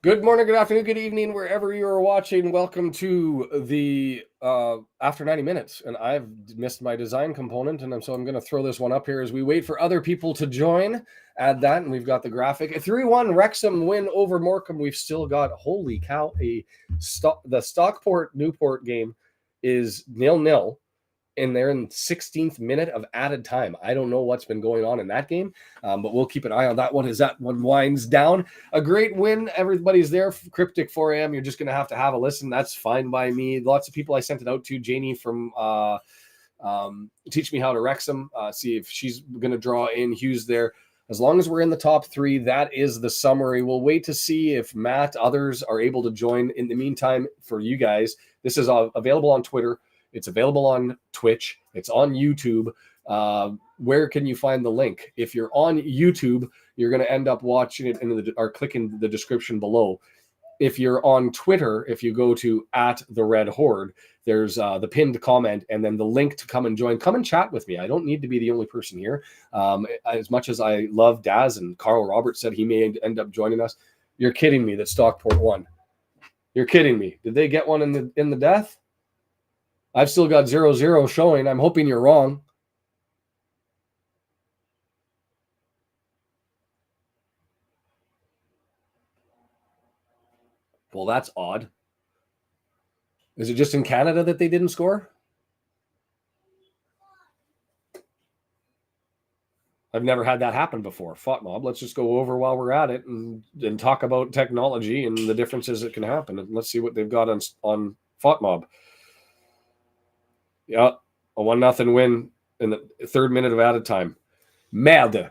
Good morning, good afternoon, good evening, wherever you are watching. Welcome to the After 90 Minutes. And I've missed my design component, and so I'm going to throw this one up here as we wait for other people to join. Add that, and we've got the graphic. A 3-1 Wrexham win over Morecambe. We've still got, holy cow, the Stockport-Newport game is 0-0. And they're in the 16th minute of added time. I don't know what's been going on in that game, but we'll keep an eye on that one as that one winds down. A great win. Everybody's there. Cryptic 4 a.m. You're just going to have a listen. That's fine by me. Lots of people I sent it out to. Janie from Teach Me How to Wrexham. See if she's going to draw in. Hughes there. As long as we're in the top three, that is the summary. We'll wait to see if Matt, others are able to join. In the meantime, for you guys, this is available on Twitter. It's available on Twitch. It's on YouTube. Where can you find the link? If you're on YouTube, you're going to end up watching it or clicking the description below. If you're on Twitter, if you go to @TheRedHorde, there's the pinned comment and then the link to come and join. Come and chat with me. I don't need to be the only person here. As much as I love Daz and Carl Roberts said he may end up joining us, you're kidding me that Stockport won. You're kidding me. Did they get one in the death? I've still got 0-0 showing. I'm hoping you're wrong. Well, that's odd. Is it just in Canada that they didn't score? I've never had that happen before. FOTMob, let's just go over while we're at it and talk about technology and the differences that can happen. And let's see what they've got on FOTMob. Yeah, a 1-0 win in the 3rd minute of added time. Merde.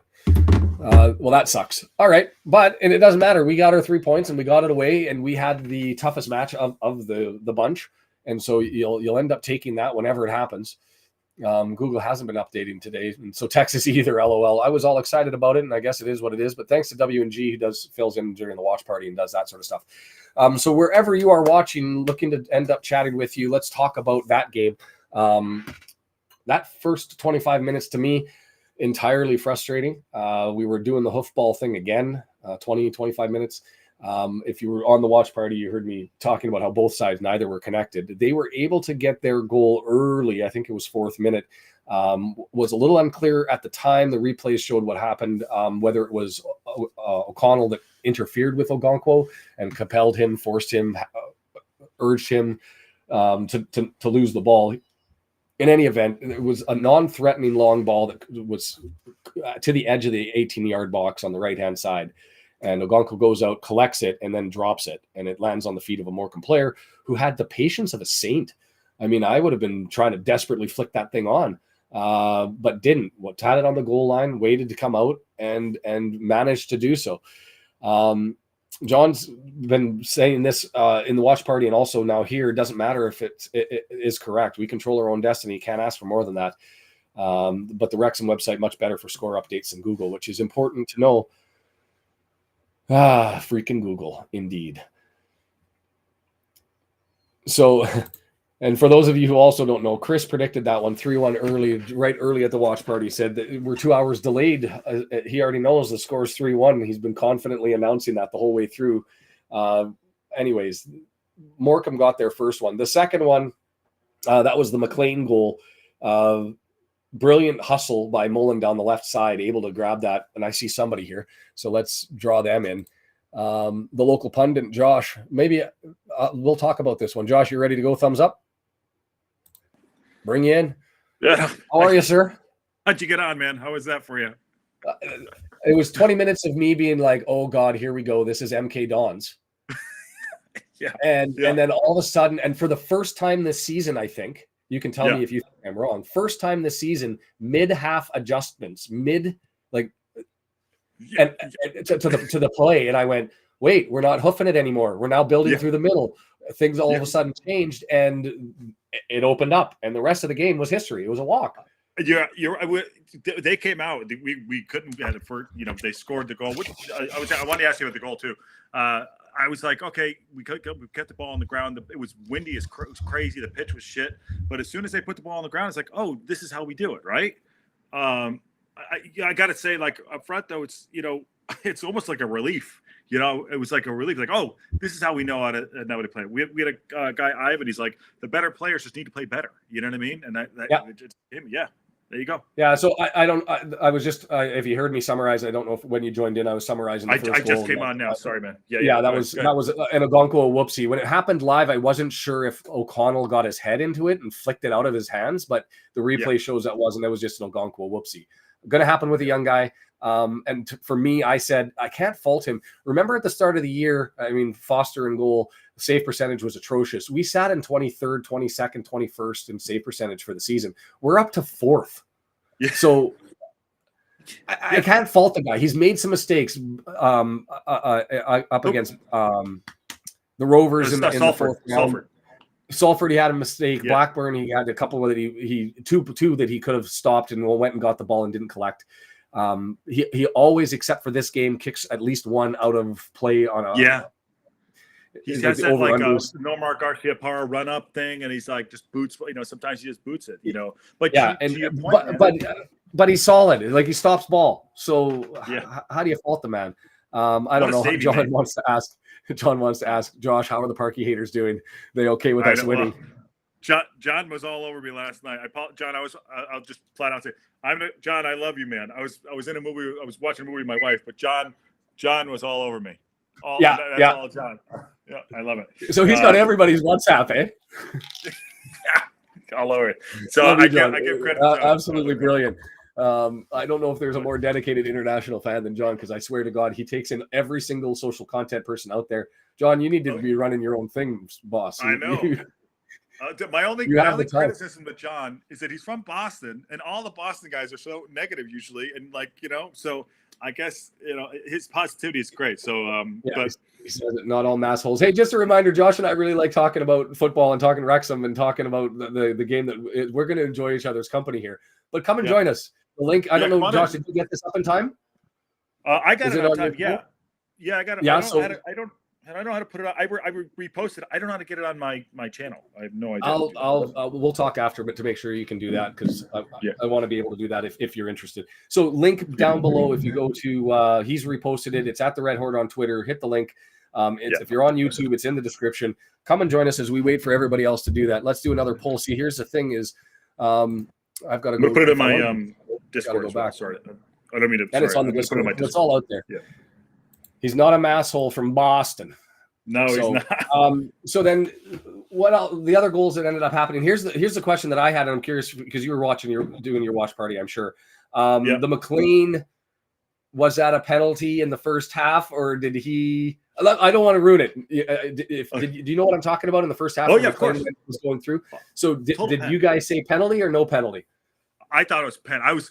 Well, that sucks. All right, and it doesn't matter. We got our 3 points and we got it away, and we had the toughest match of the bunch, and so you'll end up taking that whenever it happens. Google hasn't been updating today, and so Texas either. LOL. I was all excited about it, and I guess it is what it is. But thanks to W&G who fills in during the watch party and does that sort of stuff. So wherever you are watching, looking to end up chatting with you, let's talk about that game. That first 25 minutes to me, entirely frustrating. We were doing the hoofball thing again, 25 minutes. If you were on the watch party, you heard me talking about how both sides, neither were connected. They were able to get their goal early. I think it was 4th minute. Was a little unclear at the time. The replays showed what happened, whether it was O'Connell that interfered with Ogonkwo and compelled him, forced him, urged him to lose the ball. In any event, it was a non-threatening long ball that was to the edge of the 18-yard box on the right-hand side. And Ogonkwo goes out, collects it, and then drops it. And it lands on the feet of a Morecambe player who had the patience of a saint. I mean, I would have been trying to desperately flick that thing on, but didn't. Had it on the goal line, waited to come out, and managed to do so. John's been saying this in the watch party and also now here. It doesn't matter if it is correct. We control our own destiny. Can't ask for more than that. But the Wrexham website, much better for score updates than Google, which is important to know. Freaking Google, indeed. So, and for those of you who also don't know, Chris predicted that one 3-1 right early at the watch party, said that we're 2 hours delayed. He already knows the score is 3-1. He's been confidently announcing that the whole way through. Anyways, Morecambe got their first one. The second one, that was the McLean goal. Brilliant hustle by Mullen down the left side, able to grab that. And I see somebody here, so let's draw them in. The local pundit, Josh, maybe we'll talk about this one. Josh, you ready to go? Thumbs up. Bring you in. Yeah. How are you, sir? How'd you get on, man? How was that for you? It was 20 minutes of me being like, oh God, here we go. This is MK Dons. Yeah. And then all of a sudden, and for the first time this season, I think, you can tell me if you think I'm wrong. First time this season, mid-half adjustments, and to the play. And I went, wait, we're not hoofing it anymore. We're now building through the middle. Things all of a sudden changed, and it opened up. And the rest of the game was history. It was a walk. They came out. We couldn't get it for, they scored the goal. I wanted to ask you about the goal too. I was like, okay, we kept the ball on the ground. It was windy, it was crazy. The pitch was shit. But as soon as they put the ball on the ground, it's like, oh, this is how we do it, right? I got to say, like up front though, it's it's almost like a relief You know, it was like a relief. Like, oh, this is how we know how to play. We had a guy, Ivan. He's like, the better players just need to play better. You know what I mean? And there you go. Yeah. So I was just, if you heard me summarize, I don't know if when you joined in, I was summarizing the first goal. I just came on now. Sorry, man. Yeah. That was an Ogonko whoopsie. When it happened live, I wasn't sure if O'Connell got his head into it and flicked it out of his hands, but the replay shows that wasn't. That was just an Ogonko whoopsie. Going to happen with a young guy. For me, I said, I can't fault him. Remember at the start of the year, I mean, Foster in goal, save percentage was atrocious. We sat in 23rd, 22nd, 21st in save percentage for the season. We're up to 4th. Yeah. So I can't fault the guy. He's made some mistakes up against the Rovers in the 4th round. Salford, he had a mistake. Yeah. Blackburn, he had a couple that he two that he could have stopped and went and got the ball and didn't collect. He always, except for this game, kicks at least one out of play on a He has that like Nomar Garcia Parra run up thing, and he's like just boots. You know, sometimes he just boots it. You know, but but he's solid. Like he stops ball. So how do you fault the man? I don't know. John wants to ask Josh, how are the Parky haters doing? They okay with us winning? John was all over me last night. John, I'll just flat out say, John, I love you, man. I was in a movie. I was watching a movie with my wife, but John was all over me. All John. Yeah, I love it. So he's got everybody's WhatsApp, eh? All over it. So I give credit. Absolutely brilliant. I don't know if there's a more dedicated international fan than John, because I swear to God, he takes in every single social content person out there. John, you need to be running your own thing, boss. I know. My only criticism to John is that he's from Boston, and all the Boston guys are so negative usually, and so I guess his positivity is great. So, but he says it, not all mass holes. Hey, just a reminder, Josh and I really like talking about football and talking Wrexham and talking about the game that we're going to enjoy each other's company here. But come and join us. The link. I don't know, Josh. Did you get this up in time? I got it on time. Yeah, I got it. Yeah, I don't know how to put it on. I reposted it. I don't know how to get it on my channel. I have no idea. We'll talk after, but to make sure you can do that, because I want to be able to do that if you're interested. So link down below. If you go to he's reposted it. It's at the Red Horde on Twitter. Hit the link. If you're on YouTube, it's in the description. Come and join us as we wait for everybody else to do that. Let's do another poll. See, here's the thing: is I've got to go. Put it in my Discord. Go back. Sorry, I don't mean to. And it's on the Discord. It's all out there. Yeah. He's not a masshole from Boston. No, he's not. So then, what else, the other goals that ended up happening? Here's the question that I had, and I'm curious because you were doing your watch party, I'm sure. The McLean, was that a penalty in the first half, or did he? I don't want to ruin it. Do you know what I'm talking about in the first half? Oh yeah, of course. Was going through. So did you guys say penalty or no penalty? I thought it was pen. I was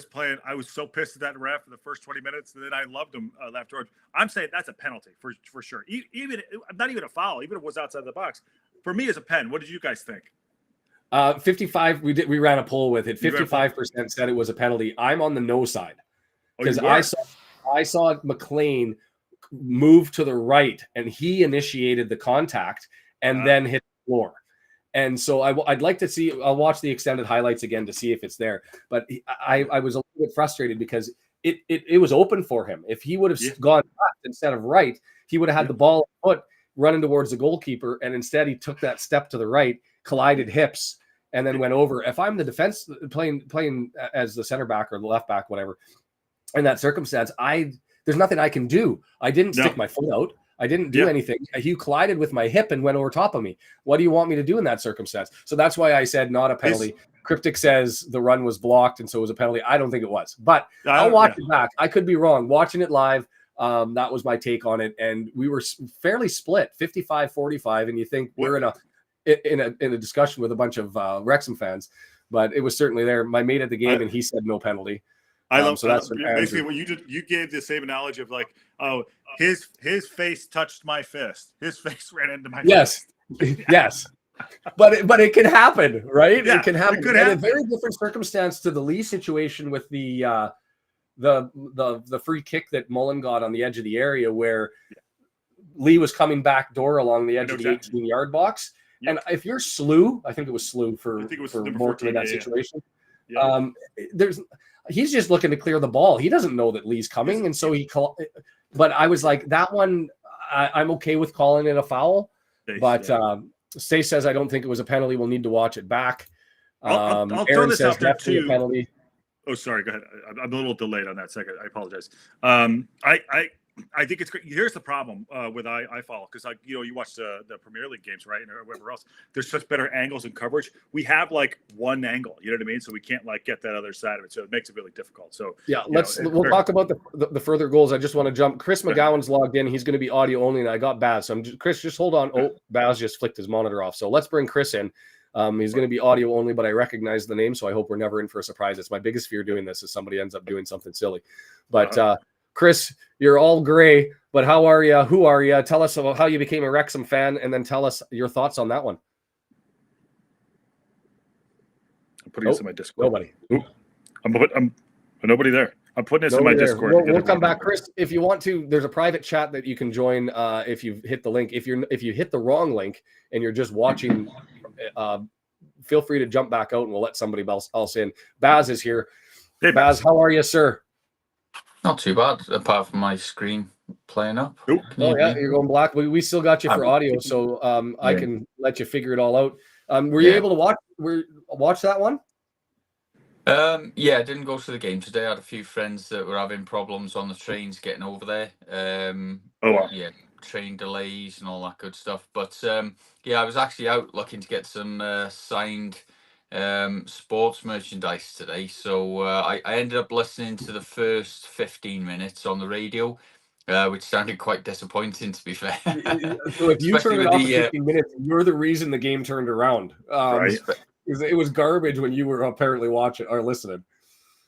playing. I was so pissed at that ref for the first 20 minutes, and then I loved him afterwards. I'm saying that's a penalty for sure. Even not even a foul, even if it was outside the box. For me, it's a pen. What did you guys think? 55. We ran a poll with it. 55% said it was a penalty. I'm on the no side because I saw McLean move to the right, and he initiated the contact and then hit the floor. And so I'd like to see. I'll watch the extended highlights again to see if it's there. But I was a little bit frustrated because it was open for him. If he would have gone left instead of right, he would have had the ball foot running towards the goalkeeper, and instead he took that step to the right, collided hips, and then went over. If I'm the defense playing as the center back or the left back, whatever, in that circumstance, there's nothing I can do. I didn't stick my foot out. I didn't do anything. He collided with my hip and went over top of me. What do you want me to do in that circumstance? So that's why I said not a penalty. Cryptic says the run was blocked, and so it was a penalty. I don't think it was, but I'll watch it back. I could be wrong. Watching it live, that was my take on it, and we were fairly split, 55-45. And you think we're in a discussion with a bunch of Wrexham fans, but it was certainly there. My mate at the game, and he said no penalty. I love so that's basically what you did. You gave the same analogy of like, oh, his face touched my fist. His face ran into my fist. Yes. But it can happen, right? Yeah, it can happen. It could happen. In a very different circumstance to the Lee situation with the free kick that Mullen got on the edge of the area, where Lee was coming back door along the edge of the 18-yard box. Yep. And if you're Slew, I think it was Slew for Morecambe in that situation. Yeah. He's just looking to clear the ball. He doesn't know that Lee's coming, and so But I was like, that one, I'm okay with calling it a foul. But Stace says, I don't think it was a penalty. We'll need to watch it back. I'll throw Aaron this says out there definitely too. a penalty. Oh, sorry. Go ahead. I'm a little delayed on that second. I apologize. I think it's great. Here's the problem with I follow, because like you watch the Premier League games, right, and whatever else. There's such better angles and coverage. We have like one angle, you know what I mean? So we can't like get that other side of it. So it makes it really difficult. So yeah, we'll talk about the further goals. I just want to jump. Chris McGowan's logged in. He's going to be audio only, and I got Baz. So Chris, just hold on. Oh, Baz just flicked his monitor off. So let's bring Chris in. He's going to be audio only, but I recognize the name, so I hope we're never in for a surprise. It's my biggest fear doing this is somebody ends up doing something silly. But Chris, you're all gray, but how are you? Who are you? Tell us about how you became a Wrexham fan, and then tell us your thoughts on that one. I'm putting this in my Discord. Nobody. I'm nobody there. I'm putting this in my Discord. We'll come back, Chris. If you want to, there's a private chat that you can join if you hit the link. If you hit the wrong link and you're just watching, feel free to jump back out and we'll let somebody else in. Baz is here. Hey, Baz, how are you, sir? Not too bad, apart from my screen playing up. Oh yeah, you're going black. We still got you for audio, so I can let you figure it all out. Were you able to watch that one? Yeah, I didn't go to the game today. I had a few friends that were having problems on the trains getting over there. Yeah, train delays and all that good stuff. But yeah, I was actually out looking to get some signed sports merchandise today. So I ended up listening to the first 15 minutes on the radio, which sounded quite disappointing, to be fair. So if you turned it off 15 minutes, you're the reason the game turned around. Right. It was garbage when you were apparently watching or listening.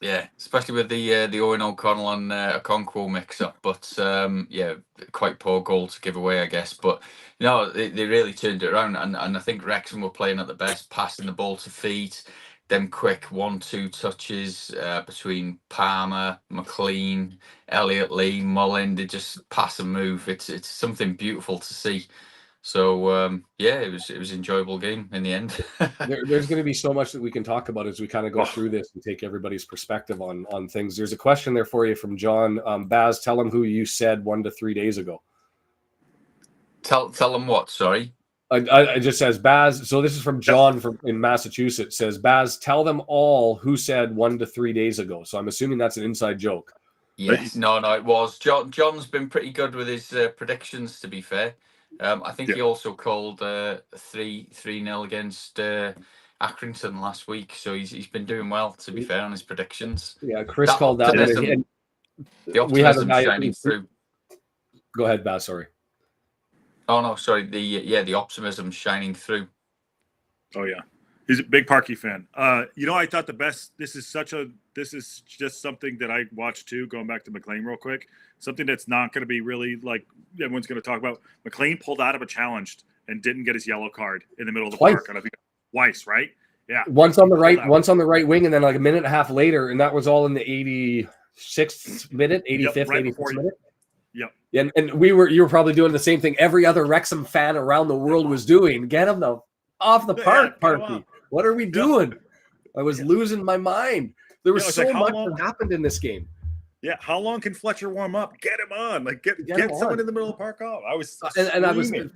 Yeah, especially with the Owen O'Connell and Okonkwo mix-up. But yeah, quite poor goal to give away, I guess. But they really turned it around, and I think Wrexham were playing at the best, passing the ball to feet, them quick 1-2 touches between Palmer, McLean, Elliott Lee, Mullin. They just pass and move. It's something beautiful to see. So yeah, it was an enjoyable game in the end. There's going to be so much that we can talk about as we kind of go through this and take everybody's perspective on things. There's a question there for you from John. Baz, tell him who you said 1 to 3 days ago. Tell them what? Sorry. I just says Baz. So this is from John in Massachusetts. Says Baz, tell them all who said 1 to 3 days ago. So I'm assuming that's an inside joke. Yes. No, it was. John's been pretty good with his predictions, to be fair. I think he also called 3-0 against Accrington last week, so he's been doing well, to be fair, on his predictions. Yeah, Chris called that. The optimism shining through. Go ahead, Baz. Sorry. Oh no, sorry. The optimism shining through. Oh yeah, he's a big Parky fan. I thought the best. This is just something that I watched too. Going back to McLean real quick. Something that's not going to be really like everyone's going to talk about. McLean pulled out of a challenge and didn't get his yellow card in the middle of the park. And I think twice, right? Yeah. Once on the right wing, and then like a minute and a half later, and that was all in the 86th minute, 85th, right 86th minute. Yep. And you were probably doing the same thing every other Wrexham fan around the world was doing. Get him off the park, Parky. What are we doing? I was losing my mind. There was so much that happened in this game. Yeah, how long can Fletcher warm up? Get him on, like get someone in the middle of the park off. I was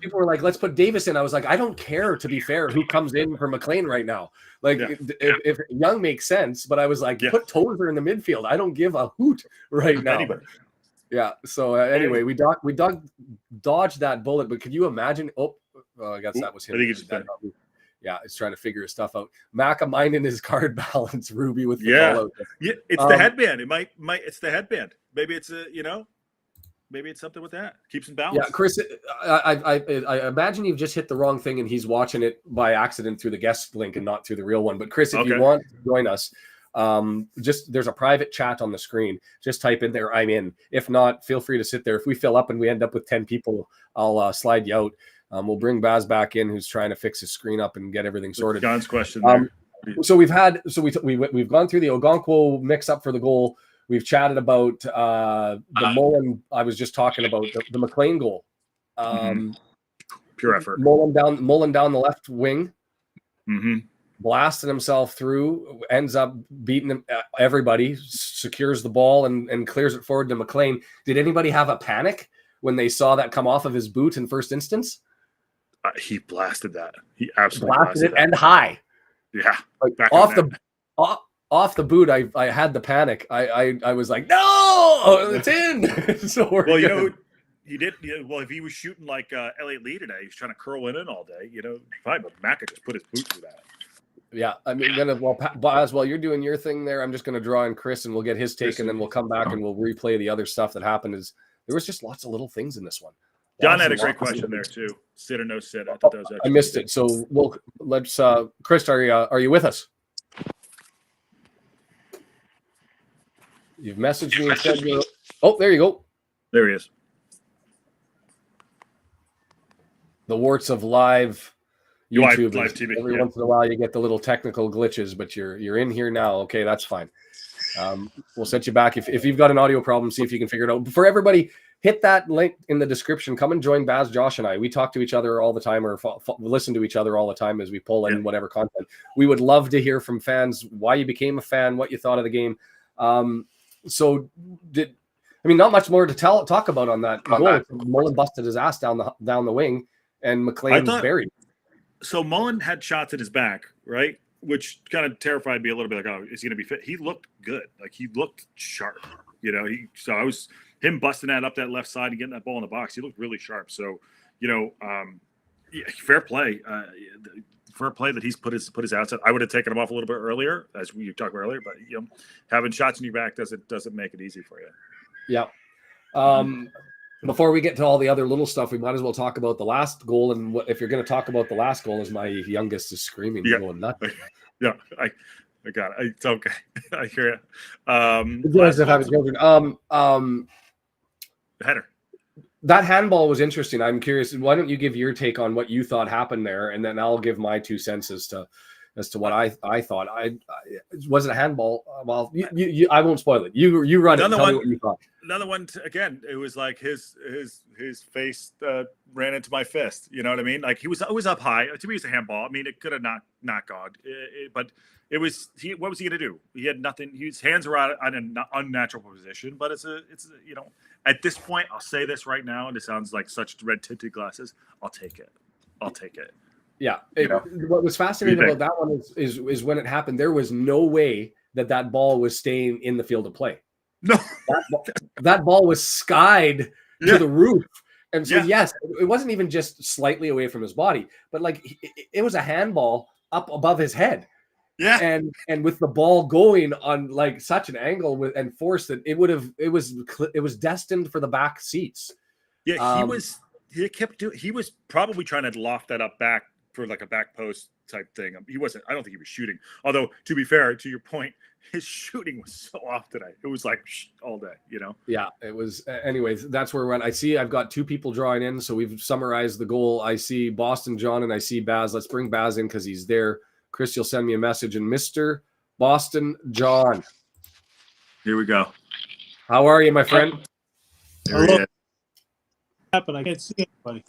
people were like, let's put Davis in. I was like, I don't care, to be fair, who comes in for McLean right now. Like if Young makes sense, but I was like, put Tozer in the midfield. I don't give a hoot right now. Anybody. Yeah. So anyway, we dodged that bullet, but could you imagine? I guess that was him. I think he just yeah, he's trying to figure his stuff out. Mac minding his card balance, Ruby with the ball out. Yeah, it's the headband. It might it's the headband. Maybe it's maybe it's something with that. Keeps him balanced. Yeah, Chris, I imagine you've just hit the wrong thing and he's watching it by accident through the guest link and not through the real one. But Chris, if you want to join us, there's a private chat on the screen. Just type in there, I'm in. If not, feel free to sit there. If we fill up and we end up with 10 people, I'll slide you out. We'll bring Baz back in, who's trying to fix his screen up and get everything sorted. John's question. So we've gone through the Okonkwo mix up for the goal. We've chatted about the Mullen. I was just talking about the McLean goal. Pure effort. Mullen down the left wing. Mm-hmm. blasting himself through, ends up beating everybody, secures the ball and clears it forward to McLean. Did anybody have a panic when they saw that come off of his boot in first instance? He blasted that. He absolutely blasted it that. and high. Yeah, like off the boot. I had the panic. I was like, no, it's in. So well, you know, he did. Well, if he was shooting like Elliot Lee today, he was trying to curl it in all day. You know, fine, but Mac could just put his boot through that. Yeah, I mean, while you're doing your thing there, I'm just going to draw in Chris, and we'll get his take, and then we'll come back and we'll replay the other stuff that happened. There was just lots of little things in this one. John had a great question there too. Sit or no sit? I missed it. So let's. Chris, are you with us? You've messaged me and said you're. Oh, there you go. There he is. The warts of live YouTube. Live TV. Every once in a while, you get the little technical glitches, but you're in here now. Okay, that's fine. We'll set you back if you've got an audio problem. See if you can figure it out. For everybody, hit that link in the description. Come and join Baz, Josh, and I. We talk to each other all the time, or listen to each other all the time as we pull in whatever content. We would love to hear from fans why you became a fan, what you thought of the game. Not much more to talk about on that goal. Mullen busted his ass down the wing, and McLean buried. So Mullen had shots at his back, right? Which kind of terrified me a little bit. Like, oh, is he going to be fit? He looked good. Like, he looked sharp. You know, him busting that up that left side and getting that ball in the box. He looked really sharp. So, fair play. Fair play that he's put his outside. I would have taken him off a little bit earlier, as we talked about earlier. But having shots in your back doesn't make it easy for you. Yeah. Before we get to all the other little stuff, we might as well talk about the last goal. And if you're going to talk about the last goal, as my youngest is screaming, going nuts. Yeah, I got it. It's okay. I hear you. Header. That handball was interesting. I'm curious. Why don't you give your take on what you thought happened there, and then I'll give my 2 cents as to what I thought. Was it a handball? Well, I won't spoil it. You run it. Tell me what you thought. Another one. Again, it was like his face ran into my fist. You know what I mean? Like, it was up high. To me, it's a handball. I mean, it could have not gone. But it was. What was he going to do? He had nothing. His hands were out on an unnatural position. But it's at this point, I'll say this right now, and it sounds like such red tinted glasses. I'll take it. Yeah. What was fascinating about that one is when it happened, there was no way that ball was staying in the field of play. No, that ball was skied to the roof. And so, yes, it wasn't even just slightly away from his body, but like it was a handball up above his head. Yeah. And with the ball going on like such an angle and force that it was destined for the back seats. Yeah. He was probably trying to loft that up back for like a back post type thing. He wasn't. I don't think he was shooting. Although, to be fair, to your point, his shooting was so off today. It was like all day. Yeah, it was. Anyways, that's where when I see I've got 2 people drawing in, so we've summarized the goal. I see Boston John and I see Baz. Let's bring Baz in because he's there. Chris, you'll send me a message. And Mr. Boston John, here we go. How are you, my friend? There he is. Happen. I can't see anybody.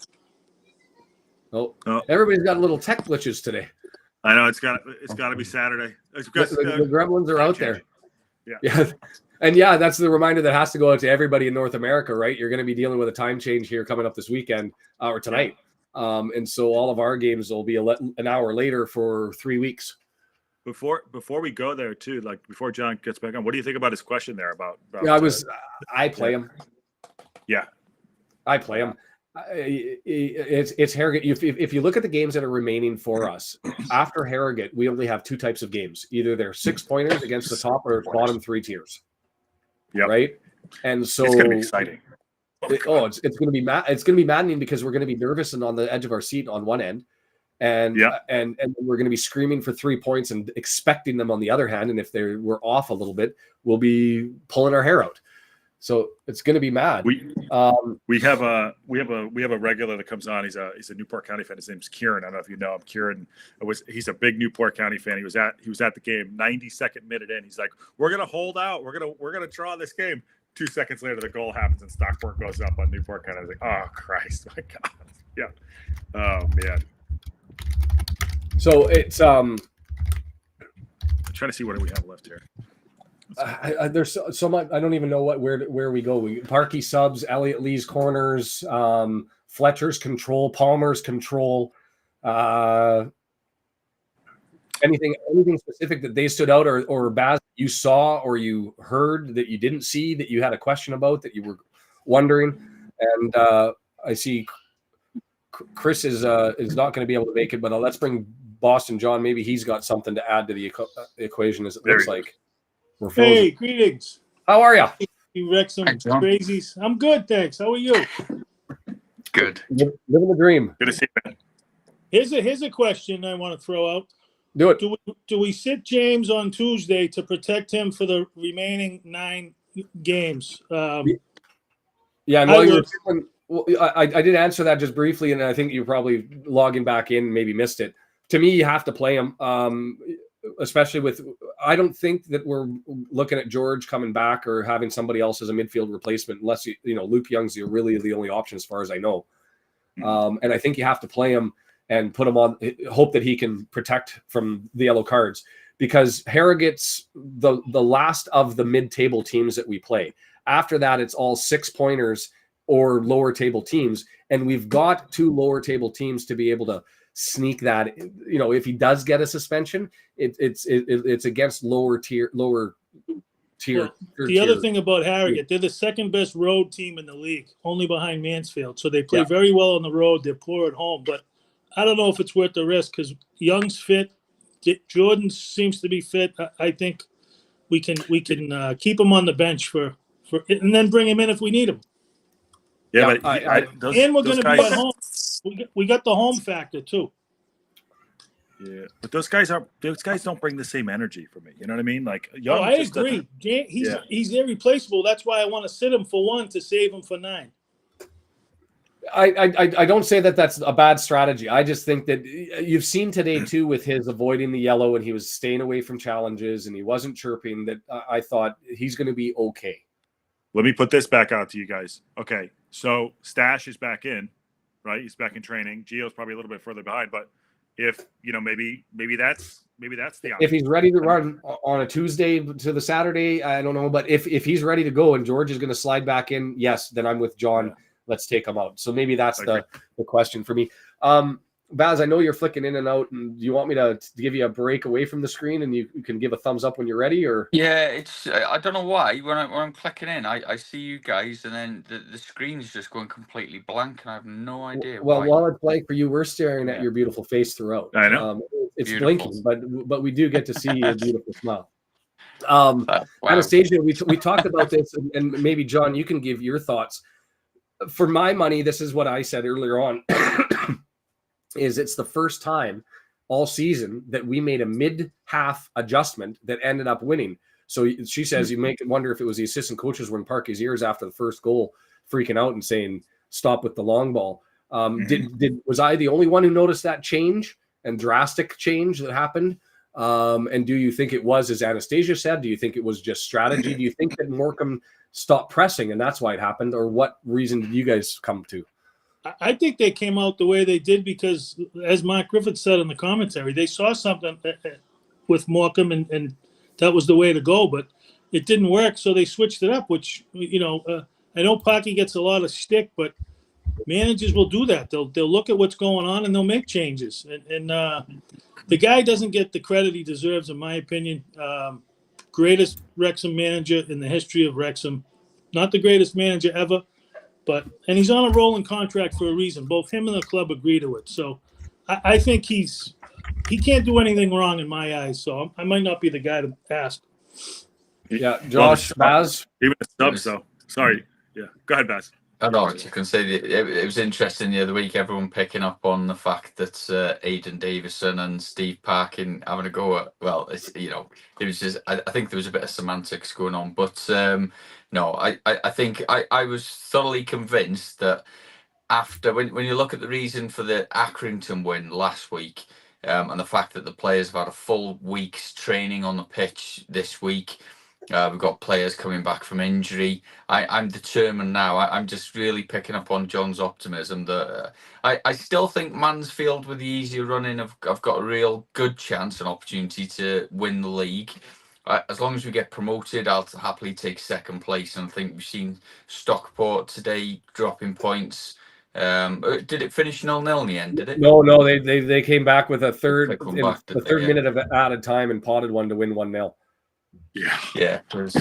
Oh, everybody's got little tech glitches today. I know it's got to be Saturday. The gremlins are out there. Yeah. And that's the reminder that has to go out to everybody in North America, right? You're going to be dealing with a time change here coming up this weekend or tonight. And so all of our games will be an hour later for 3 weeks. Before we go there too, like before John gets back on, what do you think about his question there about I play him. Yeah. I play him. It's Harrogate. If you look at the games that are remaining for us after Harrogate, we only have 2 types of games. Either they're 6-pointers against the top or bottom 3 tiers. Yeah. Right. And so it's going to be exciting. It's going to be it's going to be maddening because we're going to be nervous and on the edge of our seat on one end, and we're going to be screaming for 3 points and expecting them on the other hand. And if we're off a little bit, we'll be pulling our hair out. So it's going to be mad. We have a regular that comes on. He's a Newport County fan. His name's Kieran. I don't know if you know him. Kieran he's a big Newport County fan. He was at the game. 92nd minute in, he's like, "We're gonna hold out. We're gonna draw this game." 2 seconds later, the goal happens and Stockport goes up on Newport County. I was like, "Oh Christ, my God!" Yeah. Oh man. So it's trying to see what we have left here. There's so much. I don't even know where we go. Parkey subs, Elliot Lee's corners, Fletcher's control, Palmer's control. Anything specific that they stood out, or Baz, you saw or you heard that you didn't see, that you had a question about, that you were wondering? And I see Chris is not going to be able to make it, but let's bring Boston John. Maybe he's got something to add to the equation, as it looks like. We're frozen. Hey, greetings. How are you? You Wrexham Hi, John. crazies. I'm good, thanks. How are you? Good. Living the dream. Good to see you, man. Here's a question I want to throw out. Do it. Do we sit James on Tuesday to protect him for the remaining 9 games? Yeah, and while you were, I did answer that just briefly, and I think you're probably logging back in, maybe missed it. To me, you have to play him, especially with. I don't think that we're looking at George coming back or having somebody else as a midfield replacement, unless Luke Young's really the only option as far as I know. And I think you have to play him and put him on, hope that he can protect from the yellow cards, because Harrogate's the last of the mid-table teams that we play. After that, it's all 6-pointers or lower table teams, and we've got 2 lower table teams to be able to sneak that. If he does get a suspension, it's against lower tier. Well, the other thing about Harrogate, they're the second best road team in the league, only behind Mansfield. So they play very well on the road. They're poor at home, but I don't know if it's worth the risk, because Young's fit. Jordan seems to be fit. I think we can keep him on the bench for and then bring him in if we need him. Yeah, And we're going to be at home. We got the home factor too. Yeah, but those guys don't bring the same energy for me. You know what I mean? Like Young. I agree. He's irreplaceable. That's why I want to sit him for 1 to save him for 9. I don't say that that's a bad strategy. I just think that you've seen today too, with his avoiding the yellow, and he was staying away from challenges, and he wasn't chirping, that I thought he's going to be okay. Let me put this back out to you guys. Okay, so Stash is back in, right? He's back in training. Gio's probably a little bit further behind, but if maybe that's the option. If he's ready to run on a Tuesday to the Saturday, I don't know, but if he's ready to go and George is going to slide back in, yes, then I'm with John. Yeah. Let's take him out. So maybe that's the question for me. Baz, I know you're flicking in and out, and do you want me to give you a break away from the screen, and you can give a thumbs up when you're ready? Or yeah, I don't know why when I'm clicking in, I see you guys, and then the screen's just going completely blank, and I have no idea. Well, while it's blank for you, we're staring at your beautiful face throughout. I know it's beautiful. Blinking, but we do get to see your beautiful smile. Wow. Anastasia, we talked about this, and maybe John, you can give your thoughts. For my money, this is what I said earlier on. Is it's the first time all season that we made a mid-half adjustment that ended up winning. So she says you make it wonder if it was the assistant coaches were in Parkey's ears after the first goal, freaking out and saying, stop with the long ball. Was I the only one who noticed that change and drastic change that happened? And do you think it was, as Anastasia said, do you think it was just strategy? Do you think that Morecambe stopped pressing and that's why it happened? Or what reason did you guys come to? I think they came out the way they did because, as Mark Griffith said in the commentary, they saw something with Morecambe and that was the way to go, but it didn't work, so they switched it up, which, I know Parkey gets a lot of stick, but managers will do that. They'll look at what's going on and they'll make changes. And the guy doesn't get the credit he deserves, in my opinion. Greatest Wrexham manager in the history of Wrexham. Not the greatest manager ever. And he's on a rolling contract for a reason. Both him and the club agree to it. So I think he can't do anything wrong in my eyes. So I might not be the guy to ask. Yeah, Josh, Baz. Even a sub, so sorry. Yeah, go ahead, Baz. I know what you can say. It was interesting the other week, everyone picking up on the fact that Aidan Davison and Steve Parkin having a go at, well, it was just, I think there was a bit of semantics going on. But no, I think I was thoroughly convinced that after, when you look at the reason for the Accrington win last week, and the fact that the players have had a full week's training on the pitch this week, We've got players coming back from injury. I'm determined now. I'm just really picking up on John's optimism that I still think Mansfield, with the easier running, have got a real good chance and opportunity to win the league. As long as we get promoted, I'll happily take second place. And I think we've seen Stockport today dropping points. Did it finish 0-0 in the end? Did it? No. They came back with a third Come in back, the didn't they? third Yeah. minute of added time and potted one to win 1-0. Yeah. It was.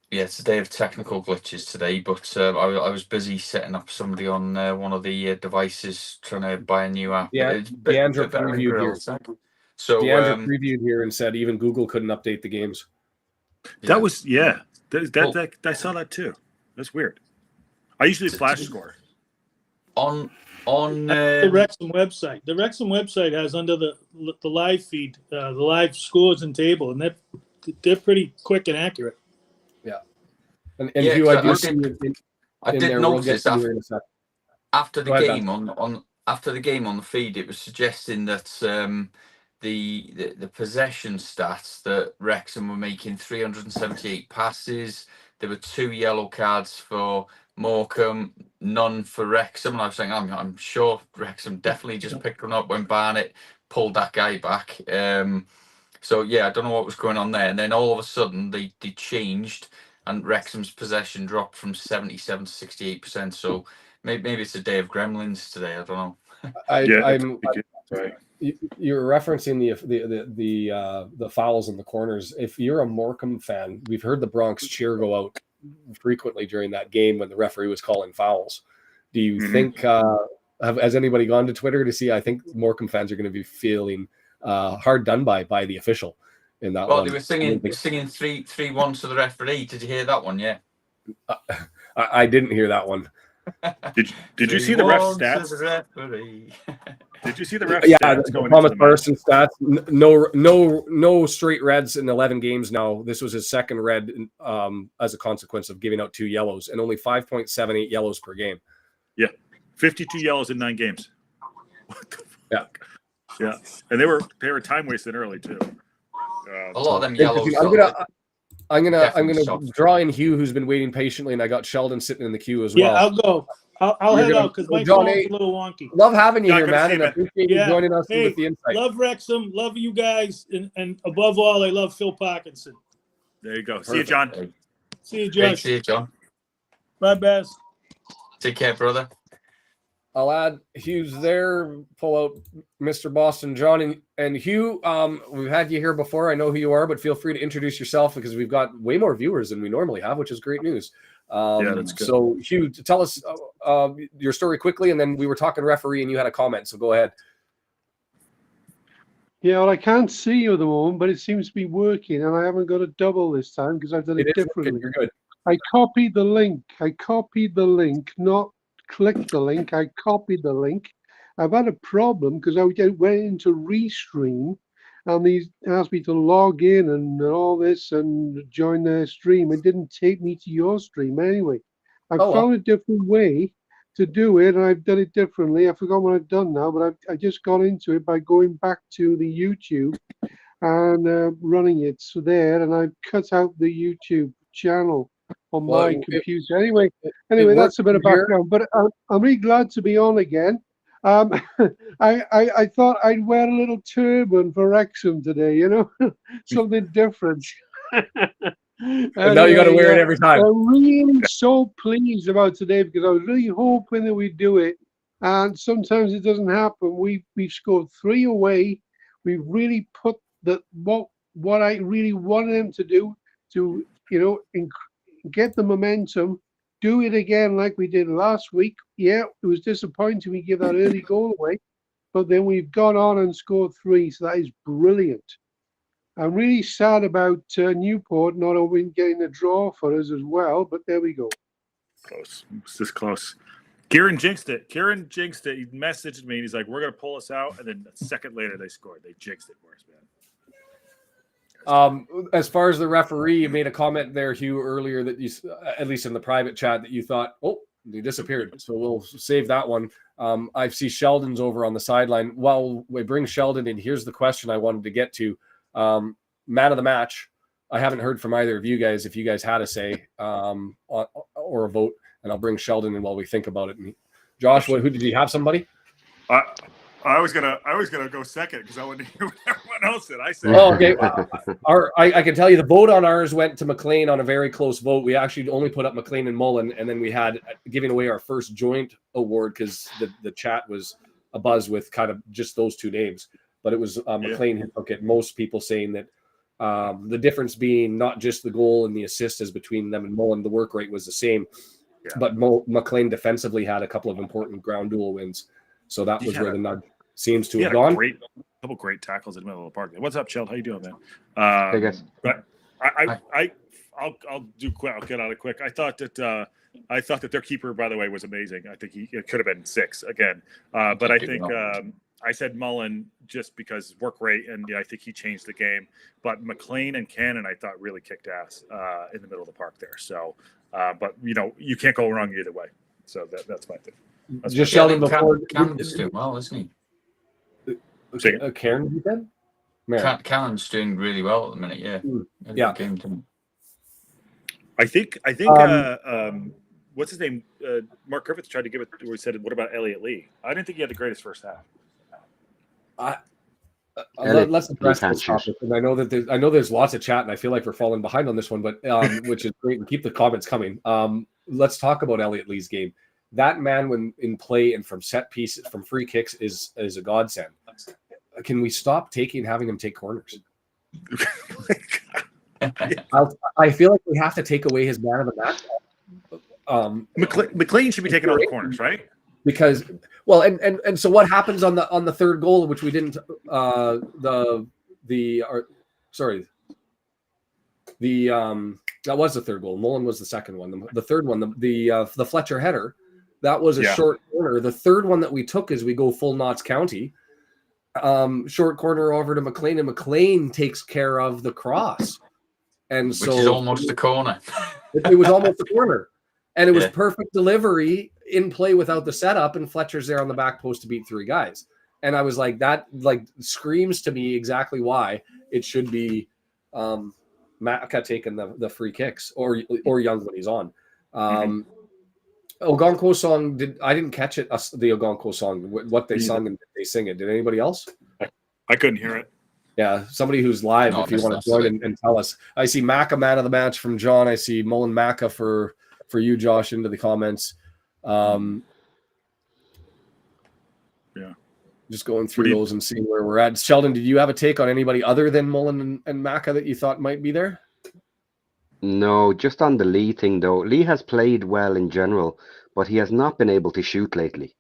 It's a day of technical glitches today, but I was busy setting up somebody on one of the devices trying to buy a new app. Yeah, Deandra previewed here. So Deandra previewed here and said even Google couldn't update the games. That was that I saw that too. That's weird. I usually flash score on the Wrexham website. The Wrexham website has under the live feed, the live scores and table, and they're pretty quick and accurate. Yeah, and Hugh, I did notice after the game after the game on the feed, it was suggesting that the possession stats that Wrexham were making 378 passes. There were 2 yellow cards for Morecambe, none for Wrexham. And I was saying, I'm sure Wrexham definitely just picked one up when Barnett pulled that guy back. So yeah, I don't know what was going on there. And then all of a sudden they changed, and Wrexham's possession dropped from 77 to 68%. So maybe it's a day of gremlins today. I don't know. You're referencing the fouls in the corners. If you're a Morecambe fan, we've heard the Bronx cheer go out frequently during that game when the referee was calling fouls. Do you think has anybody gone to Twitter to see? I think Morecambe fans are going to be feeling hard done by the official in that one. They were singing 3-1 to the referee. Did you hear that one? Yeah. I didn't hear that one. Did you see the ref stats? Did you see the ref stats? Yeah, Thomas Parson stats. No straight reds in 11 games now. This was his second red as a consequence of giving out 2 yellows, and only 5.78 yellows per game. Yeah, 52 yellows in 9 games. What the fuck? Yeah, yeah, and they were time wasting early too. A lot of them yellows. I'm gonna draw in Hugh, who's been waiting patiently, and I got Sheldon sitting in the queue as well. Yeah, I'll go. I'll head out because my phone's a little wonky. Love having you here, man, and I appreciate you joining us with the insight. Love Wrexham, love you guys, and above all, I love Phil Parkinson. There you go. See you, John. See you, Josh. See you, John. Bye, Baz. Take care, brother. I'll add Hugh's there. Pull out Mr. Boston John and Hugh. We've had you here before. I know who you are, but feel free to introduce yourself because we've got way more viewers than we normally have, which is great news. Yeah, that's good. So Hugh, tell us your story quickly, and then we were talking referee, and you had a comment. So go ahead. Yeah, well, I can't see you at the moment, but it seems to be working, and I haven't got a double this time because I've done it differently. You're good. I copied the link, not clicked the link. I copied the link. I've had a problem because I went into Restream, and these asked me to log in and all this and join their stream. It didn't take me to your stream anyway. I found a different way to do it, and I've done it differently. I forgot what I've done now, but I just got into it by going back to the YouTube and running it there, and I've cut out the YouTube channel on my computer. Anyway, that's a bit of background, but I'm really glad to be on again. I thought I'd wear a little turban for Wrexham today, something different. And now you got to wear it every time. I'm really so pleased about today because I was really hoping that we'd do it, and sometimes it doesn't happen. We've scored 3 away. We've really put what I really wanted them to do to get the momentum. Do it again like we did last week. Yeah, it was disappointing we give that early goal away, but then we've gone on and scored 3, so that is brilliant. I'm really sad about Newport not getting a draw for us as well, but there we go. Close. It's this close. Kieran jinxed it. He messaged me, and he's like, we're going to pull us out, and then a second later they scored. They jinxed it for us, man. As far as the referee, you made a comment there, Hugh, earlier that you, at least in the private chat, that you thought, he disappeared. So we'll save that one. I see Sheldon's over on the sideline. While we bring Sheldon in, here's the question I wanted to get to. Man of the match, I haven't heard from either of you guys if you guys had a say or a vote, and I'll bring Sheldon in while we think about it. And Josh, who did you have? Somebody? I was gonna go second because I wanted to hear what everyone else said. I said, oh, okay. I can tell you the vote on ours went to McLean on a very close vote. We actually only put up McLean and Mullen, and then we had giving away our first joint award because the chat was abuzz with kind of just those two names. But it was McLean who took it. Most people saying that the difference being not just the goal and the assist as between them and Mullen, the work rate was the same. Yeah. But McLean defensively had a couple of important ground duel wins. So that was where the nudge seems to have gone. A couple great tackles in the middle of the park. What's up, Cheld? How you doing, man? Hey guys. But I'll do quick. I'll get out of quick. I thought that their keeper, by the way, was amazing. I think it could have been 6 again. But I think I said Mullen just because work rate, and I think he changed the game. But McLean and Cannon, I thought really kicked ass in the middle of the park there. So, but you can't go wrong either way. So that's my thing. Just Sheldon before. Cannon's doing well, isn't he? Karen, you said? Cannon's doing really well at the minute. Yeah. Yeah. Game to I think. What's his name? Mark Griffiths tried to give it. Where he said, "What about Elliot Lee?" I didn't think he had the greatest first half. Let's address this topic. And I know there's lots of chat, and I feel like we're falling behind on this one, but which is great. And keep the comments coming. Let's talk about Elliot Lee's game. That man, when in play and from set pieces, from free kicks, is a godsend. Can we stop having him take corners? I feel like we have to take away his man of the match. McLean should be taking all the corners, right? Because and so what happens on the third goal, which we didn't that was the third goal. Mullen was the second one. The third one, the Fletcher header, that was a short corner. The third one that we took is we go full Notts County. Short corner over to McLean, and McLean takes care of the cross. And so which is almost a corner. It was almost a corner. And it was perfect delivery in play without the setup, and Fletcher's there on the back post to beat 3 guys. And I was like, that screams to me exactly why it should be Maka taking the free kicks or Young when he's on. Ogonko song, I didn't catch it, the Ogonko song, what they sung and they sing it. Did anybody else? I couldn't hear it. Yeah, somebody who's live, if you want to join and tell us. I see Maka man of the match from John. I see Mullen Maka for you, Josh, into the comments. Just going through those and seeing where we're at. Sheldon, did you have a take on anybody other than Mullen and Maka that you thought might be there? No, just on the Lee thing though. Lee has played well in general, but he has not been able to shoot lately.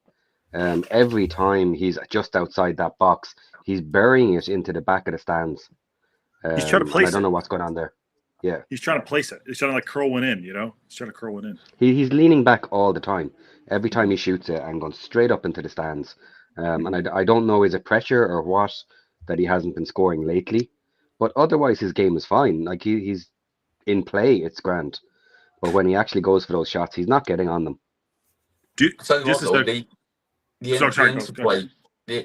Every time he's just outside that box, he's burying it into the back of the stands. He's trying to place I don't know what's going on there. Yeah, he's trying to place it. He's trying to curl one in. He's trying to curl one in. He's leaning back all the time. Every time he shoots it, and going straight up into the stands. And I don't know, is it pressure or what that he hasn't been scoring lately? But otherwise, his game is fine. Like he's in play, it's grand. But when he actually goes for those shots, he's not getting on them. The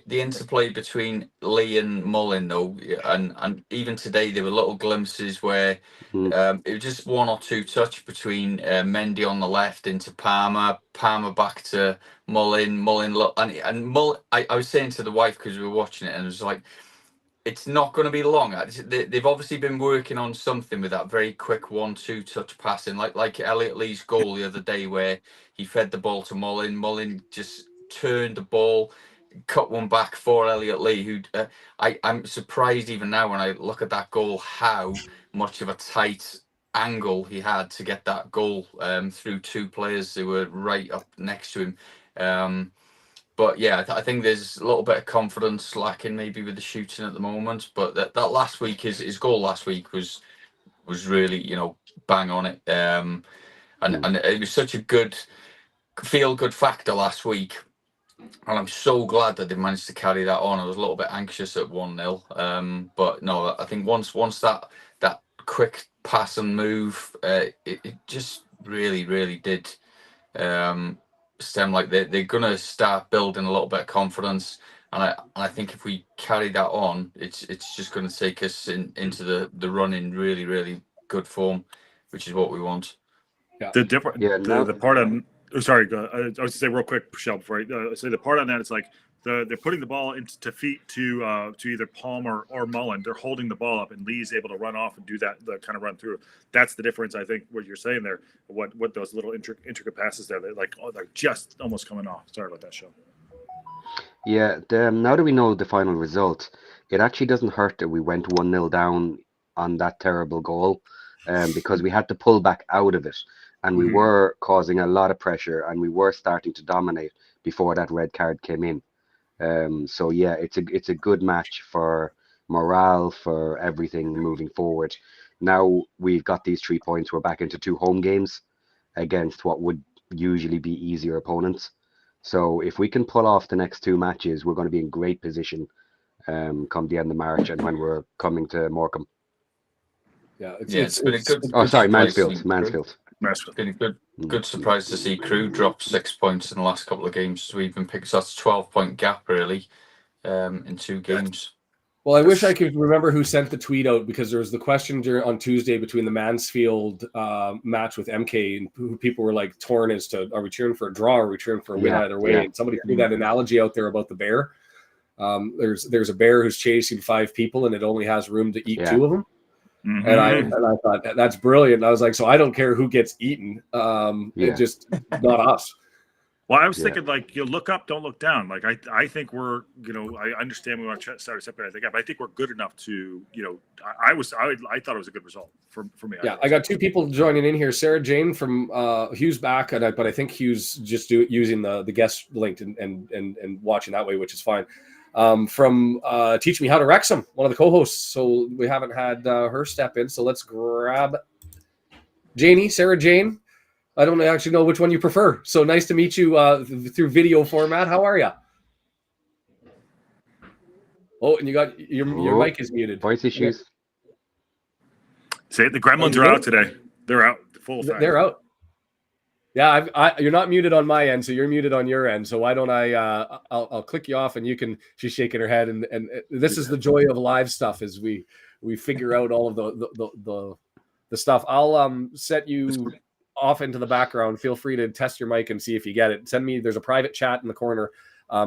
interplay between Lee and Mullen, though, and even today there were little glimpses where it was just one or two touch between Mendy on the left into Palmer back to Mullen, and Mullen. I was saying to the wife because we were watching it, and it was like, it's not going to be long. They've obviously been working on something with that very quick 1-2 touch passing, like Elliot Lee's goal the other day where he fed the ball to Mullen. Mullen just turned the ball, cut one back for Elliot Lee, who I'm surprised even now when I look at that goal how much of a tight angle he had to get that goal through 2 players who were right up next to him. But yeah, I think there's a little bit of confidence lacking maybe with the shooting at the moment. But that last week, his goal last week was really, bang on it. And it was such a good feel-good factor last week. And I'm so glad that they managed to carry that on. I was a little bit anxious at 1-0. But no, I think once that quick pass and move, it just really, really did stem like they're going to start building a little bit of confidence. And I think if we carry that on, it's just going to take us into the run in really, really good form, which is what we want. The different, the part on. Oh, sorry, I was to say real quick, Michelle, before I say the part on that, it's like they're putting the ball into feet to either Palm or Mullen. They're holding the ball up, and Lee's able to run off and do the kind of run through. That's the difference, I think, what you're saying there. What those little intricate passes there, they're just almost coming off. Sorry about that, Sean. Yeah, now that we know the final result, it actually doesn't hurt that we went 1-0 down on that terrible goal, because we had to pull back out of it, and we were causing a lot of pressure, and we were starting to dominate before that red card came in. So yeah, it's a good match for morale, for everything moving forward. Now we've got these 3 points. We're back into 2 home games against what would usually be easier opponents. So if we can pull off the next 2 matches, we're going to be in great position come the end of March and when we're coming to Morecambe. Yeah, it's been a good. Oh, sorry, Mansfield. It's been a good surprise to see Crew drop 6 points in the last couple of games. So we've been picking up a 12-point gap really in 2 games. Well, I wish I could remember who sent the tweet out, because there was the question on Tuesday between the Mansfield match with MK, and who people were like torn as to, are we cheering for a draw or are we cheering for a win either way? And somebody threw that analogy out there about the bear. There's a bear who's chasing 5 people and it only has room to eat 2 of them. Mm-hmm. And I thought that's brilliant. I was like, so I don't care who gets eaten. It just not us. Well, I was thinking, like, you look up, don't look down. Like, I think we're, I understand we want to start separating the gap, but I think we're good enough to, I thought it was a good result for me. Yeah, I got 2 people joining in here. Sarah Jane from Hugh's back, but I think Hugh's just using the guest link and watching that way, which is fine. From Teach Me How to Wrexham, one of the co-hosts. So we haven't had her step in. So let's grab Sarah Jane. I don't actually know which one you prefer. So nice to meet you through video format. How are you? Oh, and you got your mic is muted. Voice issues. Say it. The gremlins are out today. They're out. Full time. They're out. Yeah, you're not muted on my end, so you're muted on your end. So why don't I'll click you off, and you can. She's shaking her head, and this is the joy of live stuff, as we figure out all of the stuff. I'll set you off into the background. Feel free to test your mic and see if you get it. There's a private chat in the corner.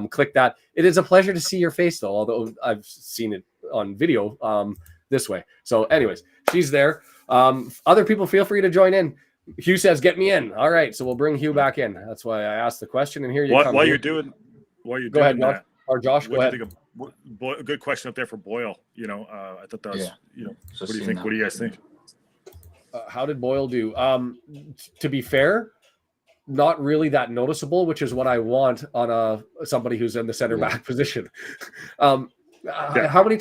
Click that. It is a pleasure to see your face, though, although I've seen it on video this way. So anyways, she's there. Other people, feel free to join in. Hugh says, get me in. All right, so we'll bring Hugh back in. That's why I asked the question, and here you come. While you're doing go ahead, Josh. that, or Josh, go ahead. A good question up there for Boyle. I thought that was, what do you think? What do you guys think? How did Boyle do? To be fair, not really that noticeable, which is what I want on somebody who's in the center back position. How many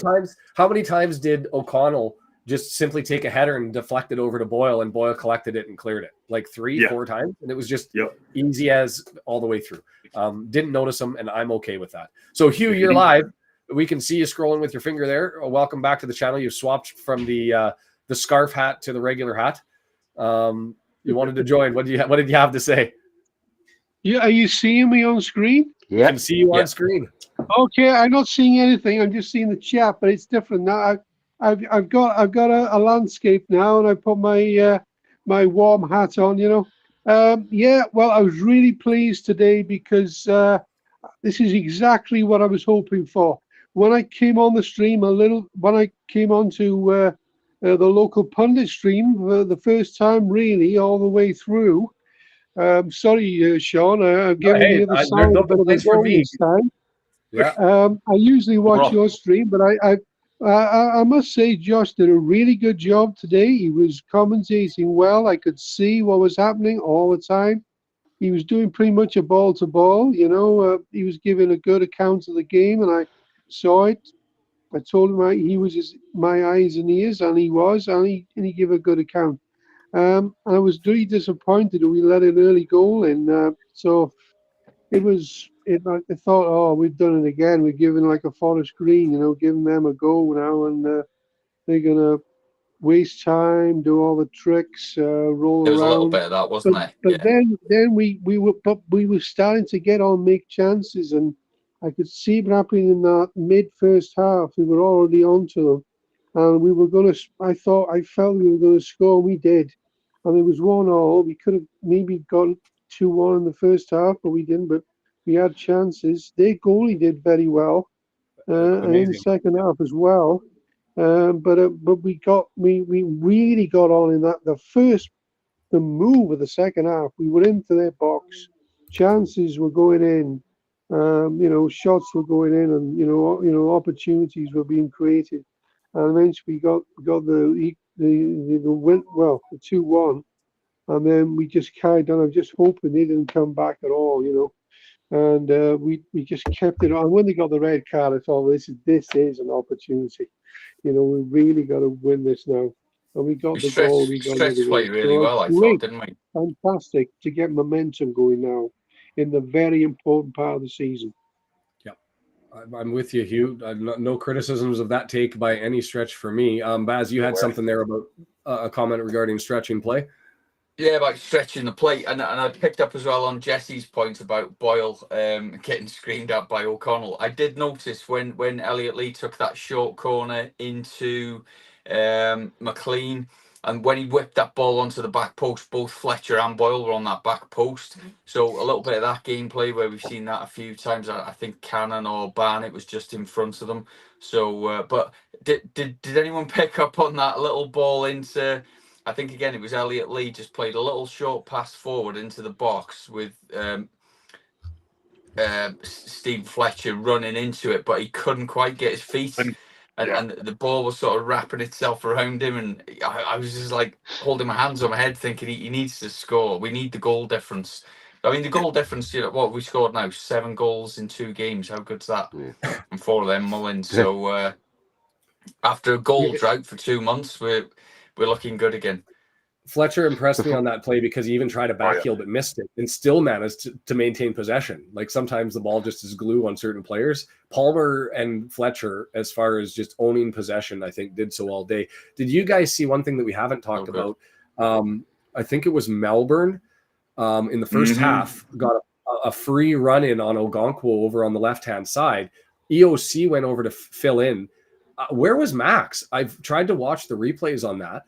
times did O'Connell just simply take a header and deflect it over to Boyle, and Boyle collected it and cleared it? Like 3-4 times, and it was just easy as all the way through. Didn't notice him, and I'm okay with that. So Hugh, you're live. We can see you scrolling with your finger there. Welcome back to the channel. You've swapped from the scarf hat to the regular hat. You wanted to join. What did you have to say? Yeah, are you seeing me on screen? Yeah, I can see you on screen. Okay, I'm not seeing anything. I'm just seeing the chat, but it's different now. I've got a landscape now, and I put my my warm hat on. Well, I was really pleased today because this is exactly what I was hoping for. When I came on the stream when I came onto the Local Pundit stream for the first time, really, all the way through. Sorry, Sean, I'm giving you the sound a bit of a go this time. Yeah. I usually watch your stream, but I must say Josh did a really good job today. He was commentating well. I could see what was happening all the time. He was doing pretty much a ball to ball. He was giving a good account of the game, and I saw it. I told him he was my eyes and ears, and he was, and he gave a good account. And I was really disappointed that we let an early goal in. So I thought, oh, we've done it again. We're giving like a Forest Green, giving them a go now, and they're gonna waste time, do all the tricks, roll around. There was a little bit of that, wasn't there? But then we were starting to get on, make chances, and I could see it happening in that mid first half. We were already onto them, and we were going to. I felt we were going to score. We did, and it was 1-1. We could have maybe gone 2-1 in the first half, but we didn't. But we had chances. Their goalie did very well, and in the second half as well. But we really got on in that the move of the second half. We were into their box, chances were going in, shots were going in, and opportunities were being created, and eventually we got the win, well, the 2-1, and then we just carried on. I'm just hoping they didn't come back at all, and we just kept it on. When they got the red card, I thought, this is an opportunity. We really got to win this now. And we got the goal. We got stretched play really well, I thought, didn't we? Fantastic to get momentum going now in the very important part of the season. Yeah, I'm with you, Hugh. No criticisms of that take by any stretch for me. Baz, you had something there about a comment regarding stretching play. Yeah, about stretching the plate, and I picked up as well on Jesse's point about Boyle getting screamed at by O'Connell. I did notice when Elliot Lee took that short corner into McLean, and when he whipped that ball onto the back post, both Fletcher and Boyle were on that back post. So a little bit of that gameplay where we've seen that a few times. I think Cannon or Barnett was just in front of them. So, but did anyone pick up on that little ball into? I think again it was Elliot Lee just played a little short pass forward into the box with Steve Fletcher running into it, but he couldn't quite get his feet, and the ball was sort of wrapping itself around him, and I was just like holding my hands on my head, thinking he needs to score. We need the goal difference. I mean, the goal difference. What we scored now, 7 goals in 2 games. How good's that? Yeah. And 4 of them Mullins. So after a goal drought for 2 months, we're looking good again. Fletcher impressed me on that play because he even tried a backheel but missed it and still managed to maintain possession. Like sometimes the ball just is glue on certain players. Palmer and Fletcher, as far as just owning possession, I think did so all day. Did you guys see one thing that we haven't talked about? I think it was Melbourne in the first half got a free run in on Ogonkwo over on the left-hand side. EOC went over to fill in. Where was Max? I've tried to watch the replays on that,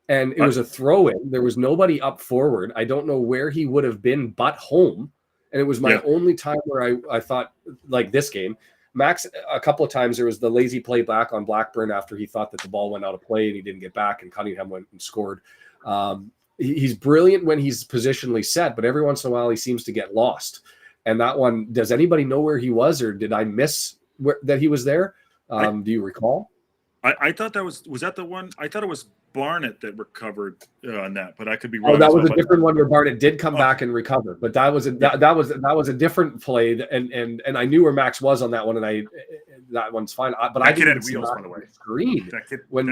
and it was a throw-in. There was nobody up forward. I don't know where he would have been but home, and it was my only time where I thought, like this game, Max, a couple of times there was the lazy play back on Blackburn after he thought that the ball went out of play and he didn't get back, and Cunningham went and scored. He's brilliant when he's positionally set, but every once in a while he seems to get lost. And that one, does anybody know where he was, or did I miss that he was there? Do you recall? I thought that was that the one? I thought it was Barnett that recovered on that, but I could be wrong. Oh, that was a different one where Barnett did come back and recover, but that was a different play, and I knew where Max was on that one, and that one's fine. But I didn't see wheels, by the way. Screen. That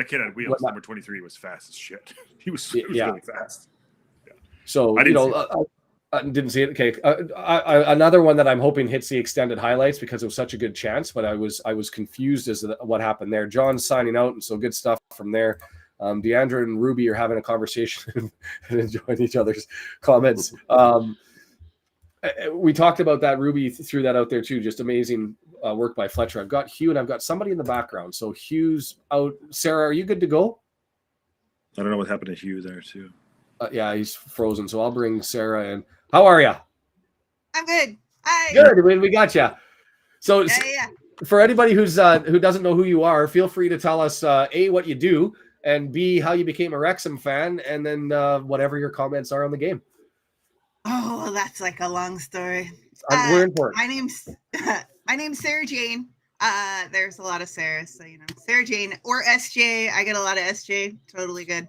kid had wheels. Number 23 was fast as shit. He was really fast. Yeah. So I didn't see it. Okay, another one that I'm hoping hits the extended highlights because it was such a good chance, but I was confused as to what happened there. John's signing out, and so good stuff from there. Deandra and Ruby are having a conversation and enjoying each other's comments. We talked about that. Ruby threw that out there too. Just amazing work by Fletcher. I've got Hugh and I've got somebody in the background. So Hugh's out. Sarah, are you good to go? I don't know what happened to Hugh there too. Yeah, he's frozen. So I'll bring Sarah in. How are you? I'm good. Hi. Good. We got you. So for anybody who doesn't know who you are, feel free to tell us A, what you do, and B, how you became a Wrexham fan, and then whatever your comments are on the game. Oh, well, that's like a long story. We're in for it. My name's Sarah Jane. There's a lot of Sarahs, so Sarah Jane or SJ. I get a lot of SJ. Totally good.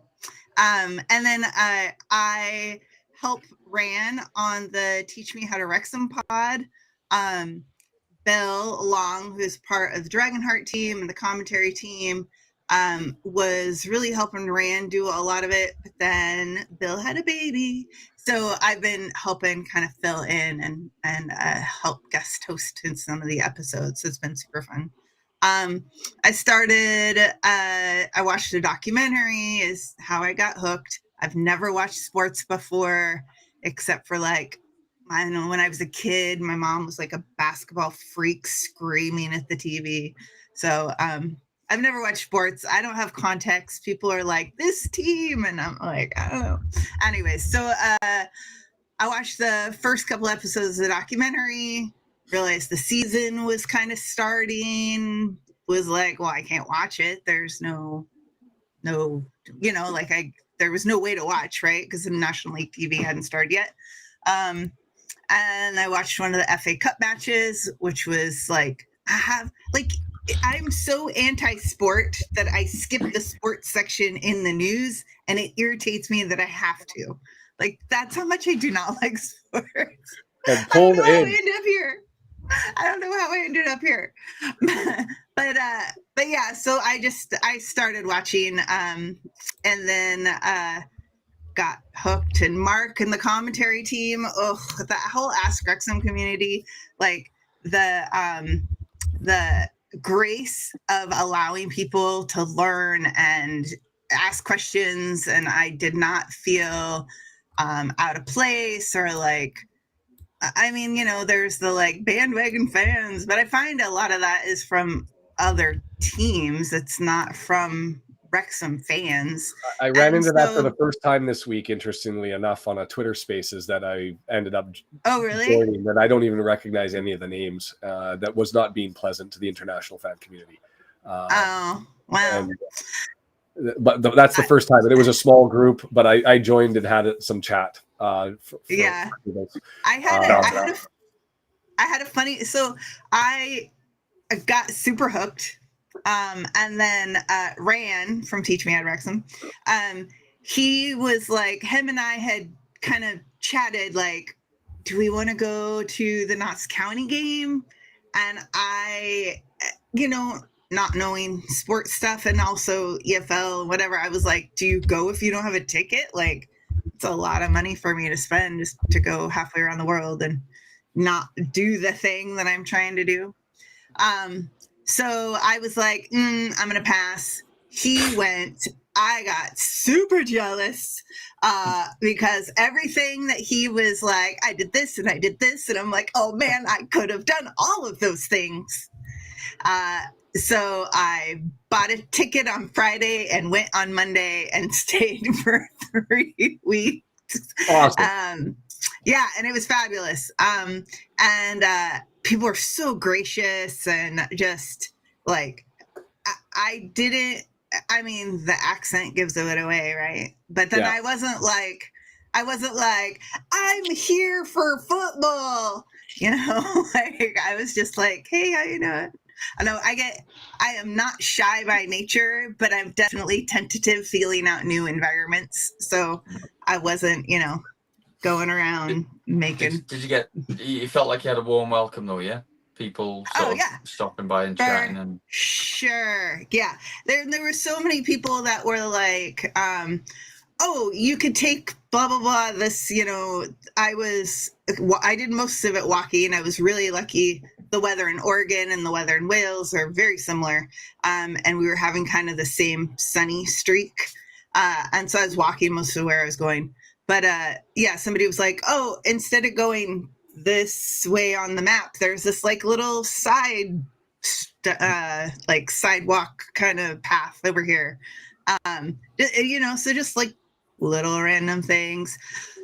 And then I help Ran on the Teach Me How to Wrexham pod. Bill Long, who's part of the Dragonheart team and the commentary team, was really helping Rand do a lot of it, but then Bill had a baby, so I've been helping kind of fill in and help guest host in some of the episodes. So it's been super fun. I watched a documentary is how I got hooked. I've never watched sports before except for like I don't know, when I was a kid, my mom was like a basketball freak screaming at the TV. So I've never watched sports. I don't have context. People are like, this team. And I'm like, I don't know. Anyways, so I watched the first couple episodes of the documentary, realized the season was kind of starting, was like, well, I can't watch it. There's no, you know, like there was no way to watch, right? Because the National League TV hadn't started yet. And I watched one of the FA Cup matches, which was like, I'm so anti-sport that I skip the sports section in the news, and it irritates me that I have to. Like, that's how much I do not like sports. And I pulled don't know how I in. ended up here. I don't know how I ended up here. But yeah, so I started watching, and then got hooked. And Mark and the commentary team, that whole Ask Wrexham community, like the grace of allowing people to learn and ask questions, and I did not feel out of place or like, I mean, you know, there's the like bandwagon fans, but I find a lot of that is from other teams. It's not from Wrexham fans. I ran into that for the first time this week, interestingly enough, on a Twitter Spaces that I ended up joining, that I don't even recognize any of the names. That was not being pleasant to the international fan community. Oh, wow. But that's the first time, and it was a small group, but I joined and had some chat. I had a funny, so I got super hooked, and then Ran from Teach Me at Wrexham, he was like, him and I had kind of chatted like, do we want to go to the Notts County game? And I, you know, not knowing sports stuff and also EFL and whatever, I was like, do you go if you don't have a ticket? Like, it's a lot of money for me to spend just to go halfway around the world and not do the thing that I'm trying to do. So I was like, I'm going to pass. He went. I got super jealous because everything that he was like, I did this and I did this. And I'm like, oh man, I could have done all of those things. So I bought a ticket on Friday and went on Monday and stayed for 3 weeks. Awesome. Yeah, and it was fabulous. And people were so gracious and just like, I didn't, I mean, the accent gives it away, right? But then I wasn't like, I'm here for football, you know, like I was just like, hey, how you doing? I know I am not shy by nature, but I'm definitely tentative feeling out new environments. So I wasn't, you know, going around making. You felt like you had a warm welcome though, yeah? People stopping by and chatting and. Sure. Yeah. There were so many people that were like, oh, you could take blah, blah, blah. This, you know, I did most of it walking. I was really lucky. The weather in Oregon and the weather in Wales are very similar. And we were having kind of the same sunny streak. And so I was walking most of where I was going. But somebody was like, oh, instead of going this way on the map, there's this like little sidewalk kind of path over here. You know, so just like little random things.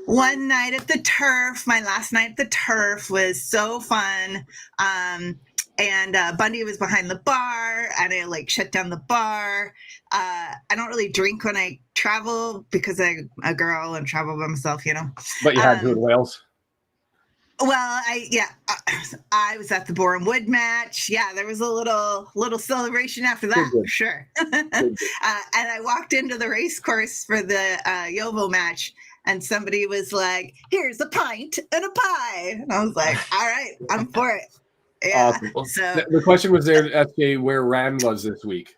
One night at the turf, my last night at the turf was so fun. And Bundy was behind the bar and I like shut down the bar. I don't really drink when I travel because I'm a girl and travel by myself, you know. But you had to in Wales. Well, I was at the Boreham Wood match. Yeah, there was a little celebration after that, for sure. And I walked into the race course for the Yeovil match, and somebody was like, "Here's a pint and a pie," and I was like, "All right, I'm for it." Yeah. Awesome. So the question was there, SJ, where Ran was this week.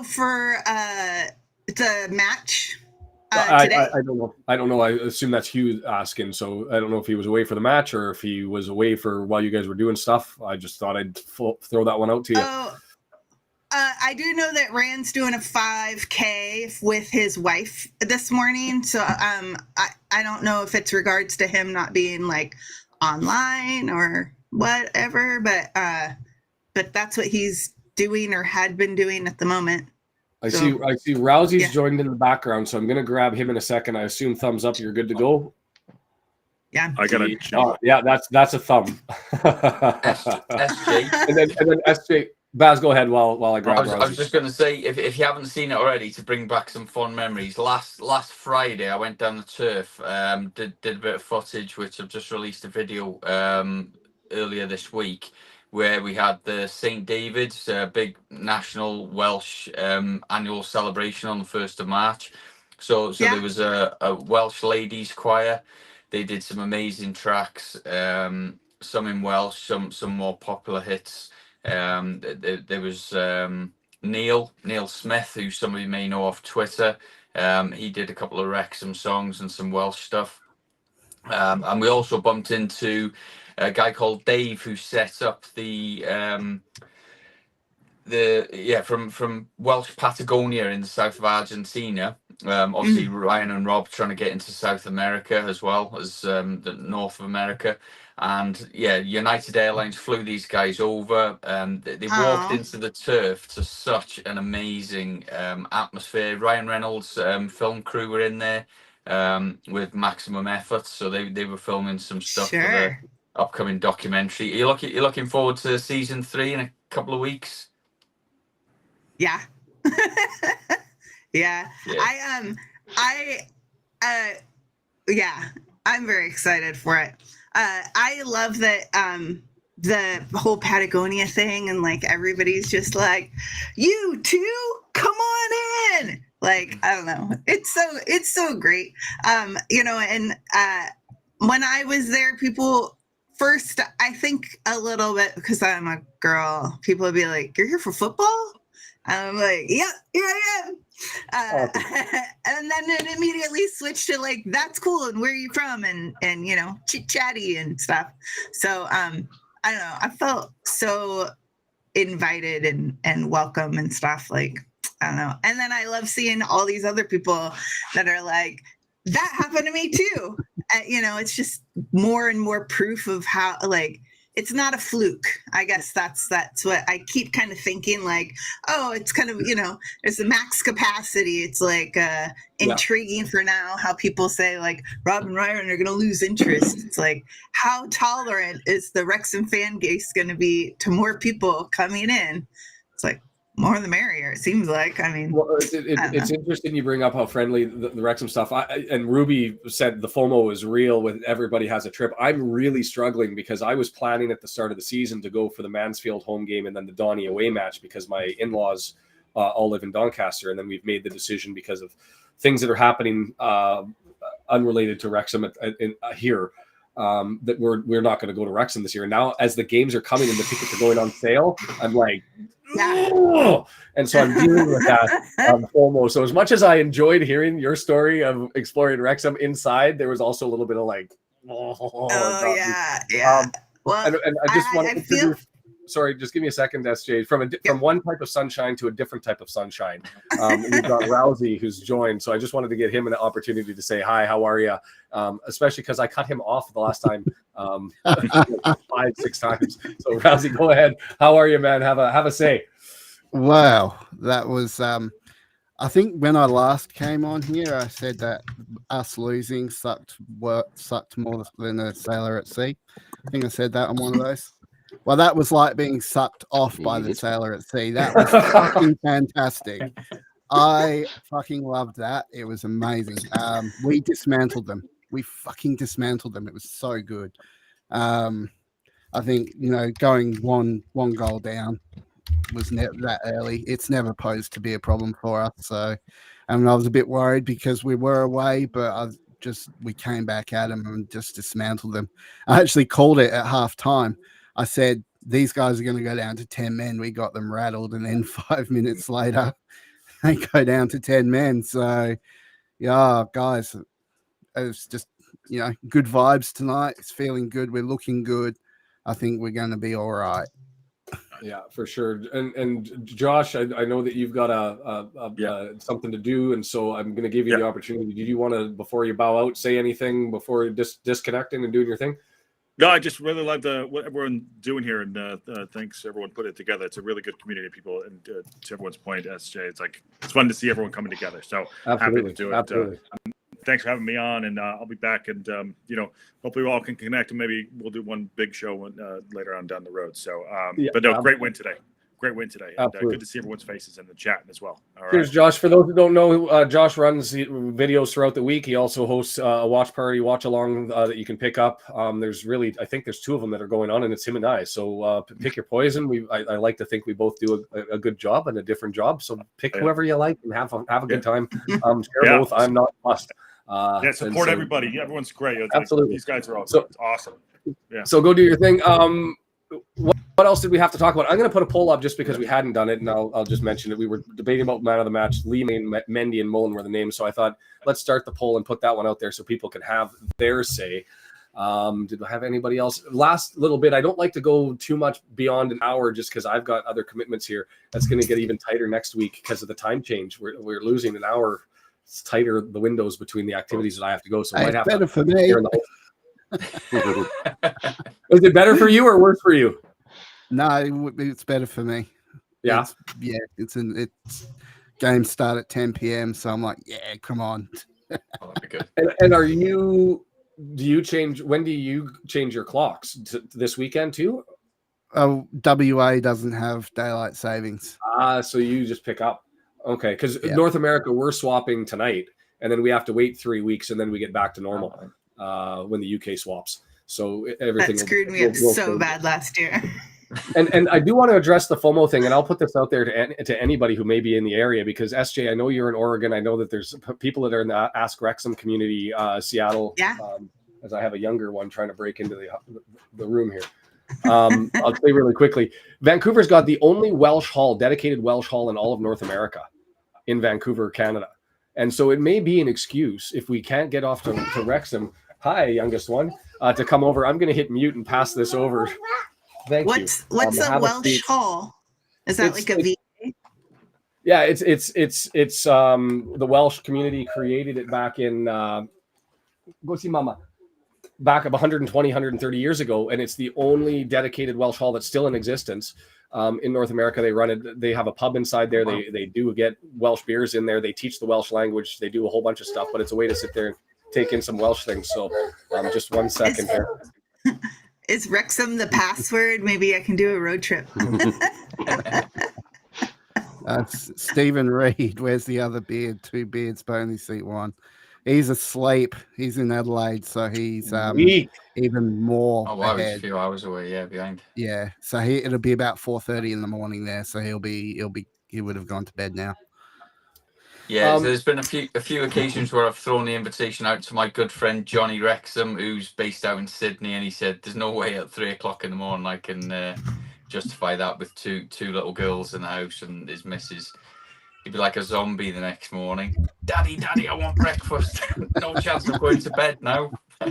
For the match. I don't know. I don't know. I assume that's Hugh asking. So I don't know if he was away for the match or if he was away for while you guys were doing stuff. I just thought I'd throw that one out to you. I do know that Rand's doing a 5K with his wife this morning. So I don't know if it's regards to him not being like online or whatever, but that's what he's doing or had been doing at the moment. I see Rousey's yeah. joined in the background, so I'm going to grab him in a second. I assume thumbs up, you're good to go. Yeah. I gotta jump. Yeah, that's a thumb. SJ. and then SJ, Baz, go ahead while I grab I was just going to say, if you haven't seen it already, to bring back some fond memories. Last Friday, I went down the turf, did a bit of footage, which I've just released a video earlier this week, where we had the St. David's big national Welsh annual celebration on the 1st of March. So there was a Welsh ladies choir. They did some amazing tracks, some in Welsh, some more popular hits. There was Neil Smith, who some of you may know off Twitter. He did a couple of Wrexham songs and some Welsh stuff. And we also bumped into a guy called Dave, who set up from Welsh Patagonia in the south of Argentina. Obviously Ryan and Rob trying to get into South America as well as the North of America. And yeah, United Airlines flew these guys over. They walked into the turf to such an amazing atmosphere. Ryan Reynolds' film crew were in there with maximum effort, so they were filming some stuff for the upcoming documentary. You're looking forward to season 3 in a couple of weeks? Yeah. Yeah. I'm very excited for it. I love that the whole Patagonia thing, and like everybody's just like, you too, come on in. Like, I don't know. It's so great. And when I was there, people first, I think a little bit, because I'm a girl, people would be like, you're here for football? And I'm like, yeah, here I am. And then it immediately switched to like, that's cool, and where are you from, and chit chatty and stuff. So I don't know, I felt so invited and welcome and stuff. Like, I don't know. And then I love seeing all these other people that are like, that happened to me too. It's just more and more proof of how, like, it's not a fluke. I guess that's what I keep kind of thinking, like, oh, it's kind of, there's a max capacity. It's like intriguing for now how people say like Rob and Ryan are going to lose interest. It's like, how tolerant is the Wrexham fan base going to be to more people coming in? It's like, more the merrier, it seems like. I mean, well, it's interesting you bring up how friendly the Wrexham stuff. And Ruby said the FOMO is real with everybody has a trip. I'm really struggling because I was planning at the start of the season to go for the Mansfield home game and then the Donny away match because my in-laws all live in Doncaster. And then we've made the decision because of things that are happening unrelated to Wrexham here. That we're not going to go to Wrexham this year. And now as the games are coming and the tickets are going on sale, I'm like, oh! And so I'm dealing with that FOMO. So as much as I enjoyed hearing your story of exploring Wrexham inside, there was also a little bit of like, yeah. Well, and I just want to introduce. Sorry, just give me a second, SJ. From one type of sunshine to a different type of sunshine. We've got Rousey who's joined, so I just wanted to give him an opportunity to say hi. How are you? Especially because I cut him off the last time 5-6 times. So Rousey, go ahead. How are you, man? Have a say. Wow, that was. I think when I last came on here, I said that us losing sucked more than a sailor at sea. I think I said that on one of those. Well, that was like being sucked off by the sailor at sea. That was fucking fantastic. I fucking loved that. It was amazing. We dismantled them. We fucking dismantled them. It was so good. I think, going one goal down was never that early. It's never posed to be a problem for us. So, I was a bit worried because we were away, but we came back at them and just dismantled them. I actually called it at half time. I said, these guys are going to go down to 10 men. We got them rattled. And then 5 minutes later, they go down to 10 men. So, yeah, guys, it's just, good vibes tonight. It's feeling good. We're looking good. I think we're going to be all right. Yeah, for sure. And Josh, I know that you've got something to do, and so I'm going to give you the opportunity. Did you want to, before you bow out, say anything before disconnecting and doing your thing? No, I just really love what everyone's doing here, and thanks everyone put it together. It's a really good community of people, and to everyone's point, SJ, it's fun to see everyone coming together. So happy to do it. Absolutely. Thanks for having me on, and I'll be back, and hopefully we all can connect, and maybe we'll do one big show later on down the road. So, but no, great win today. Great win today. And, good to see everyone's faces in the chat as well. All right. Here's Josh. For those who don't know, Josh runs videos throughout the week. He also hosts a watch party, watch along that you can pick up. I think there's 2 of them that are going on, and it's him and I. So pick your poison. I like to think we both do a good job and a different job. So pick whoever you like and have a good time. Share both. I'm not fussed. Support everybody. Everyone's great. Absolutely. These guys are all awesome. Yeah. So go do your thing. What else did we have to talk about? I'm going to put a poll up just because we hadn't done it, and I'll just mention it. We were debating about man of the match. Lee, Mendy, and Mullen were the names, so I thought let's start the poll and put that one out there so people can have their say. Did I have anybody else? Last little bit. I don't like to go too much beyond an hour just because I've got other commitments here. That's going to get even tighter next week because of the time change. We're losing an hour. It's tighter the windows between the activities that I have to go. So I might have better for me. Is it better for you or worse for you? No, it's better for me. Yeah. It's games start at 10 p.m. So I'm like, yeah, come on. That'd be good. And do you change your clocks this weekend too? Oh, WA doesn't have daylight savings. So you just pick up. Okay. Because North America, we're swapping tonight, and then we have to wait 3 weeks, and then we get back to normal when the UK swaps. So everything that screwed me up so bad last year. And I do want to address the FOMO thing, and I'll put this out there to anybody who may be in the area, because SJ, I know you're in Oregon. I know that there's people that are in the Ask Wrexham community, Seattle. Yeah. As I have a younger one trying to break into the room here. I'll say really quickly, Vancouver's got the only dedicated Welsh hall in all of North America, in Vancouver, Canada. And so it may be an excuse if we can't get off to Wrexham. Hi, youngest one, to come over. I'm going to hit mute and pass this over. Thank you. What's a Welsh hall? Is that like a VA? Yeah, it's the Welsh community created it back in go see mama. Back of 120, 130 years ago, and it's the only dedicated Welsh hall that's still in existence in North America. They run it. They have a pub inside there. They do get Welsh beers in there. They teach the Welsh language. They do a whole bunch of stuff, but it's a way to sit there and take in some Welsh things. So just 1 second here. Is Wrexham the password? Maybe I can do a road trip. Stephen Reed. Where's the other beard? 2 beards, but only seat 1. He's asleep. He's in Adelaide, so he's even more ahead. He's a few hours away, behind. Yeah, so it'll be about 4:30 in the morning there. So he would have gone to bed now. Yeah, there's been a few occasions where I've thrown the invitation out to my good friend Johnny Wrexham, who's based out in Sydney, and he said there's no way at 3:00 in the morning I can justify that with two little girls in the house and his missus. He'd be like a zombie the next morning. Daddy, I want breakfast. No chance of going to bed now. So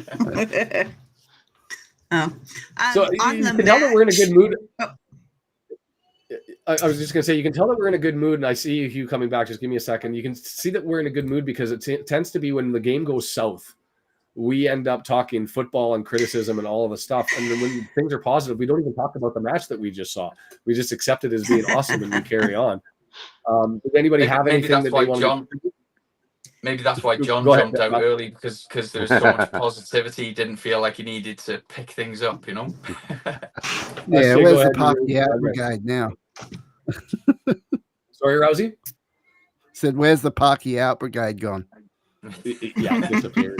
you can tell that we're in a good mood. I was just going to say, you can tell that we're in a good mood, and I see you coming back. Just give me a second. You can see that we're in a good mood because it tends to be when the game goes south, we end up talking football and criticism and all of the stuff. And then when things are positive, we don't even talk about the match that we just saw. We just accept it as being awesome and we carry on. Does anybody have anything that they want to? Maybe that's why John jumped out early because there was so much positivity. He didn't feel like he needed to pick things up, you know. Yeah, where's the party out brigade now? Sorry, Rousey? Said, where's the Parky Out Brigade gone? Yeah, disappeared.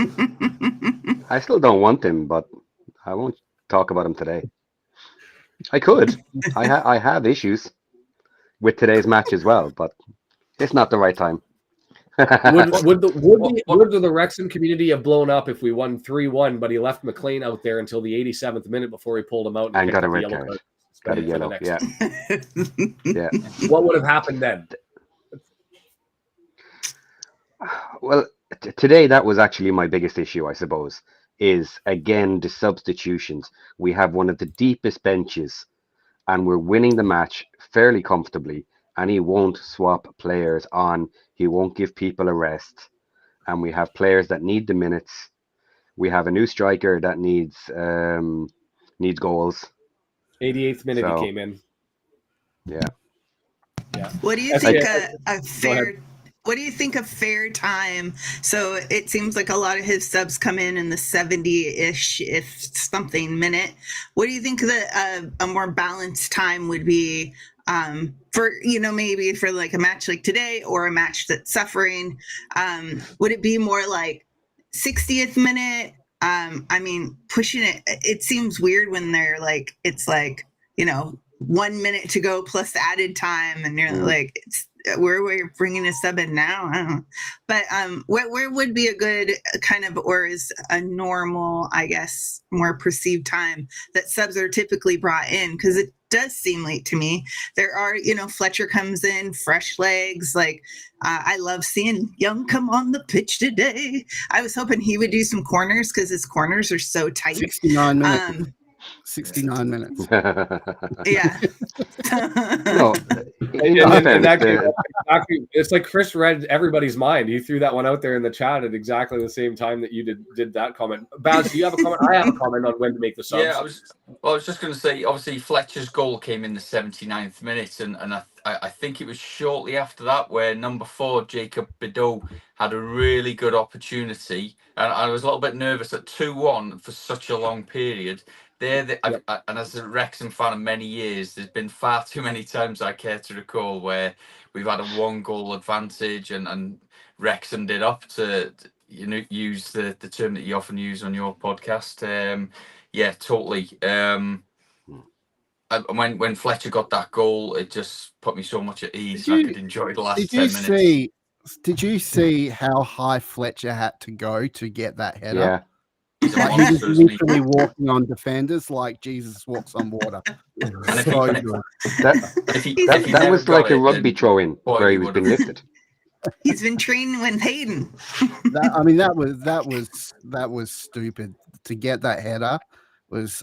I still don't want him, but I won't talk about him today. I could. I have issues with today's match as well, but it's not the right time. would the Wrexham community have blown up if we won 3-1, but he left McLean out there until the 87th minute before he pulled him out and got a red card? Got a yellow, yeah. Yeah. What would have happened then? Well, today that was actually my biggest issue, I suppose, is again the substitutions. We have one of the deepest benches and we're winning the match fairly comfortably, and he won't swap players on. He won't give people a rest. And we have players that need the minutes. We have a new striker that needs goals. 88th minute So, he came in. Yeah. What do you That's think it. a fair? What do you think of fair time? So it seems like a lot of his subs come in the 70-ish, if something, minute. What do you think that a more balanced time would be for, maybe for like a match like today or a match that's suffering? Would it be more like 60th minute? I mean, pushing it seems weird when they're like, it's like, 1 minute to go plus added time, and you're like, where we're bringing a sub in now. I don't know. But where would be a good kind of, or is a normal, I guess, more perceived time that subs are typically brought in? Because it does seem late to me. There are, Fletcher comes in, fresh legs. Like, I love seeing Young come on the pitch today. I was hoping he would do some corners because his corners are so tight. 69 minutes. 69 minutes. Yeah. No, Exactly, it's like Chris read everybody's mind. He threw that one out there in the chat at exactly the same time that you did that comment. Baz, do you have a comment? I have a comment on when to make the subs. Yeah, I was just going to say, obviously Fletcher's goal came in the 79th minute, and I think it was shortly after that where number 4 Jacob Bideau had a really good opportunity, and I was a little bit nervous at 2-1 for such a long period. And as a Wrexham fan of many years, there's been far too many times I care to recall where we've had a 1-goal advantage, and Wrexham did up to use the term that you often use on your podcast. Yeah, totally. When Fletcher got that goal, it just put me so much at ease. I could enjoy the last 10 minutes. Did you see how high Fletcher had to go to get that header? Yeah. Like, he was literally walking on defenders like Jesus walks on water. That was like a rugby throw-in where he was being lifted. He's been training with Hayden. That was stupid. To get that header was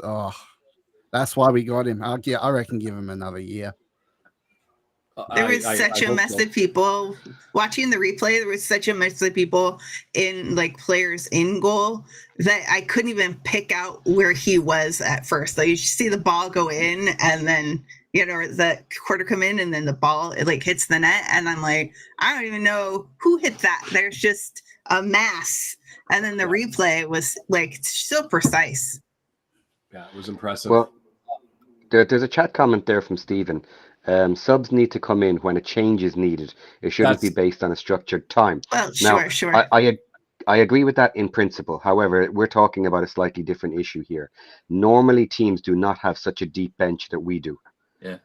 that's why we got him. I reckon give him another year. There was such a mess of people watching the replay. There was such a mess of people in, like, players in goal that I couldn't even pick out where he was at first. Like, you see the ball go in, and then the quarter come in, and then the ball hits the net, and I'm like, I don't even know who hit that. There's just a mass, and then the replay was like so precise. Yeah, it was impressive. Well, there's a chat comment there from Stephen. Subs need to come in when a change is needed. It shouldn't be based on a structured time. Well, now, sure. I agree with that in principle. However, we're talking about a slightly different issue here. Normally, teams do not have such a deep bench that we do. Yeah.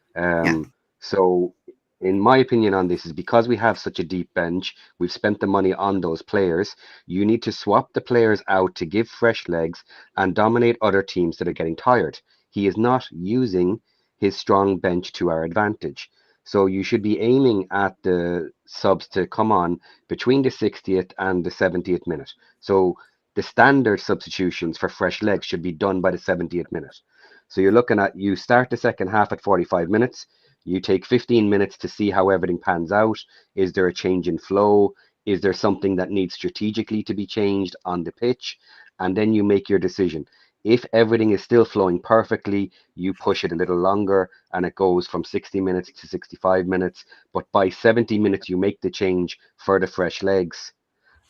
So, in my opinion on this is because we have such a deep bench, we've spent the money on those players. You need to swap the players out to give fresh legs and dominate other teams that are getting tired. He is not using his strong bench to our advantage. So you should be aiming at the subs to come on between the 60th and the 70th minute. So the standard substitutions for fresh legs should be done by the 70th minute. So you're looking at, you start the second half at 45 minutes. You take 15 minutes to see how everything pans out. Is there a change in flow? Is there something that needs strategically to be changed on the pitch? And then you make your decision. If everything is still flowing perfectly, you push it a little longer and it goes from 60 minutes to 65 minutes. But by 70 minutes, you make the change for the fresh legs,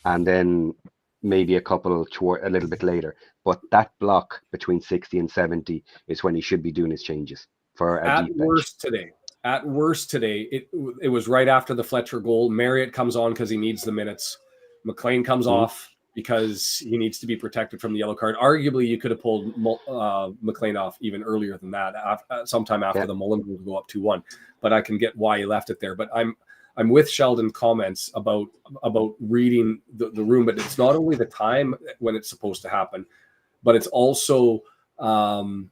and then maybe a couple a little bit later. But that block between 60 and 70 is when he should be doing his changes for a deep bench. At worst today, it was right after the Fletcher goal. Marriott comes on because he needs the minutes. McLean comes off because he needs to be protected from the yellow card. Arguably, you could have pulled McLean off even earlier than that, sometime after the Mullen goal to go up 2-1. But I can get why he left it there. But I'm with Sheldon comments about reading the room. But it's not only the time when it's supposed to happen, but it's also pulling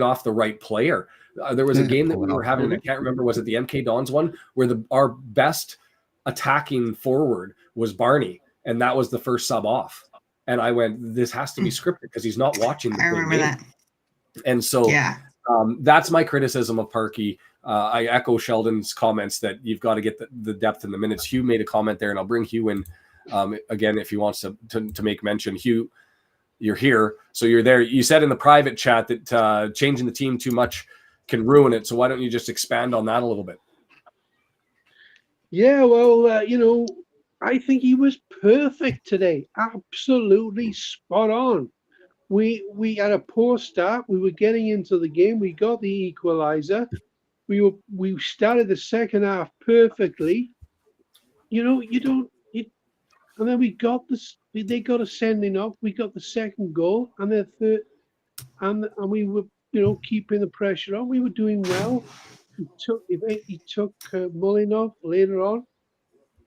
off the right player. There was a game that we were having, and I can't remember, was it the MK Dons one, where our best attacking forward was Barney, and that was the first sub off. And I went, this has to be scripted because he's not watching the I remember game. that. And so That's my criticism of Parky. I echo Sheldon's comments that you've got to get the depth in the minutes. Hugh made a comment there, and I'll bring Hugh in again if he wants to make mention. Hugh, you're here, so you're there. You said in the private chat that changing the team too much can ruin it. So why don't you just expand on that a little bit? Yeah, well, I think he was perfect today. Absolutely spot on. We had a poor start. We were getting into the game. We got the equalizer. We started the second half perfectly. And then we got this. They got a sending off. We got the second goal, and the third, and we were keeping the pressure on. We were doing well. He took Mullin off later on,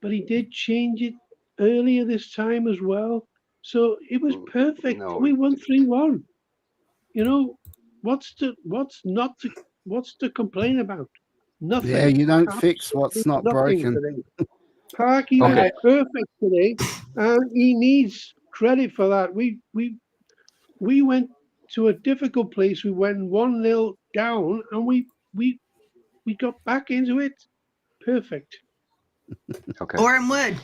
but he did change it earlier this time as well. So it was perfect. No. We won 3-1. What's to complain about? Nothing. Yeah, you don't fix what's not Nothing broken. today. Parky was perfect today, and he needs credit for that. We went to a difficult place. We went 1-0 down, and we got back into it. Perfect. Okay. Orem Wood.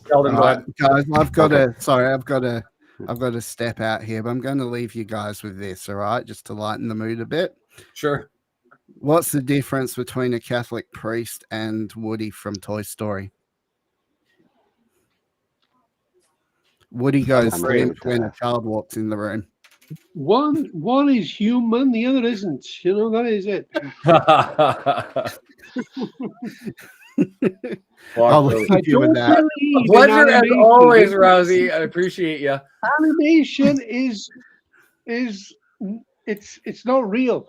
Sheldon, go ahead. Guys, I've got to step out here, but I'm going to leave you guys with this, all right, just to lighten the mood a bit. Sure. What's the difference between a Catholic priest and Woody from Toy Story? Woody goes limp when a child walks in the room. One is human, the other isn't. That is it. I'll leave you with that. Pleasure as always, Rousey. I appreciate you. Animation is it's not real.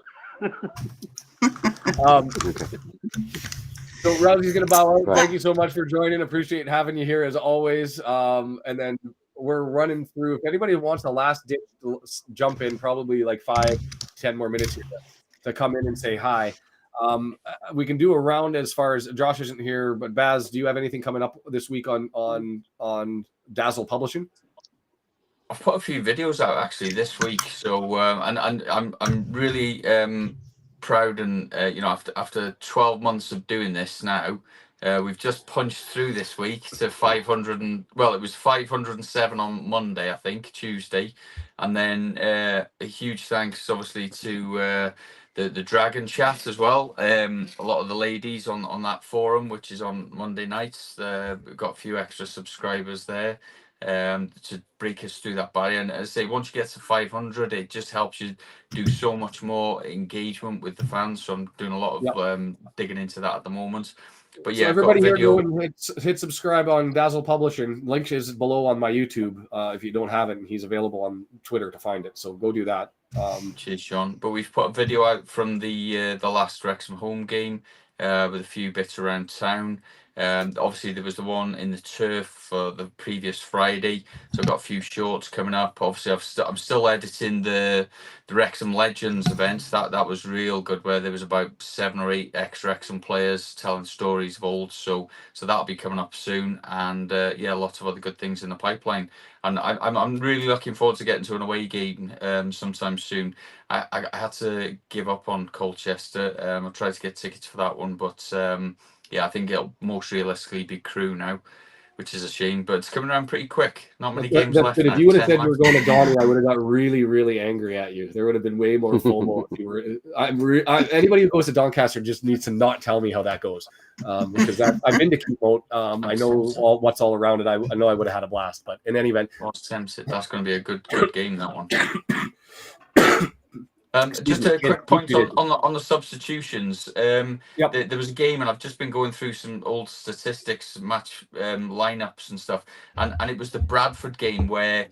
So Rousey's gonna bow out. Right. Thank you so much for joining. Appreciate having you here as always. And then we're running through. If anybody wants a last ditch jump in, probably like 5-10 more minutes here to come in and say hi. We can do a round as far as Josh isn't here, but Baz, do you have anything coming up this week on DASLE Publishing? I've put a few videos out actually this week, so and I'm really proud and after 12 months of doing this now, we've just punched through this week to 500 and it was 507 on Monday, I think Tuesday, and then a huge thanks obviously to the Dragon Chat as well. A lot of the ladies on that forum, which is on Monday nights, we've got a few extra subscribers there to break us through that barrier. And as I say, once you get to 500, it just helps you do so much more engagement with the fans. So I'm doing a lot of digging into that at the moment. But yeah, so everybody here, go and hit subscribe on DASLE Publishing. Link is below on my YouTube if you don't have it, and he's available on Twitter to find it. So go do that. Cheers, Sean. But we've put a video out from the last Wrexham home game with a few bits around town. Obviously, there was the one in the turf for the previous Friday, so I've got a few shorts coming up. Obviously, I'm still editing the Wrexham Legends event. That was real good, where there was about 7 or 8 ex-Wrexham players telling stories of old. So that'll be coming up soon, and lots of other good things in the pipeline. And I'm really looking forward to getting to an away game sometime soon. I had to give up on Colchester. I tried to get tickets for that one, but I think it'll most realistically be Crewe now, which is a shame, but it's coming around pretty quick. Not many games left. If you would have said you were going to Donny, I would have got really, really angry at you. There would have been way more FOMO if you were. Anybody who goes to Doncaster just needs to not tell me how that goes, because I've been to Keepmoat. I know what's all around it. I know I would have had a blast, but in any event, that's going to be a good game, that one. Just a quick point on the substitutions. There was a game, and I've just been going through some old statistics, match lineups and stuff, and it was the Bradford game where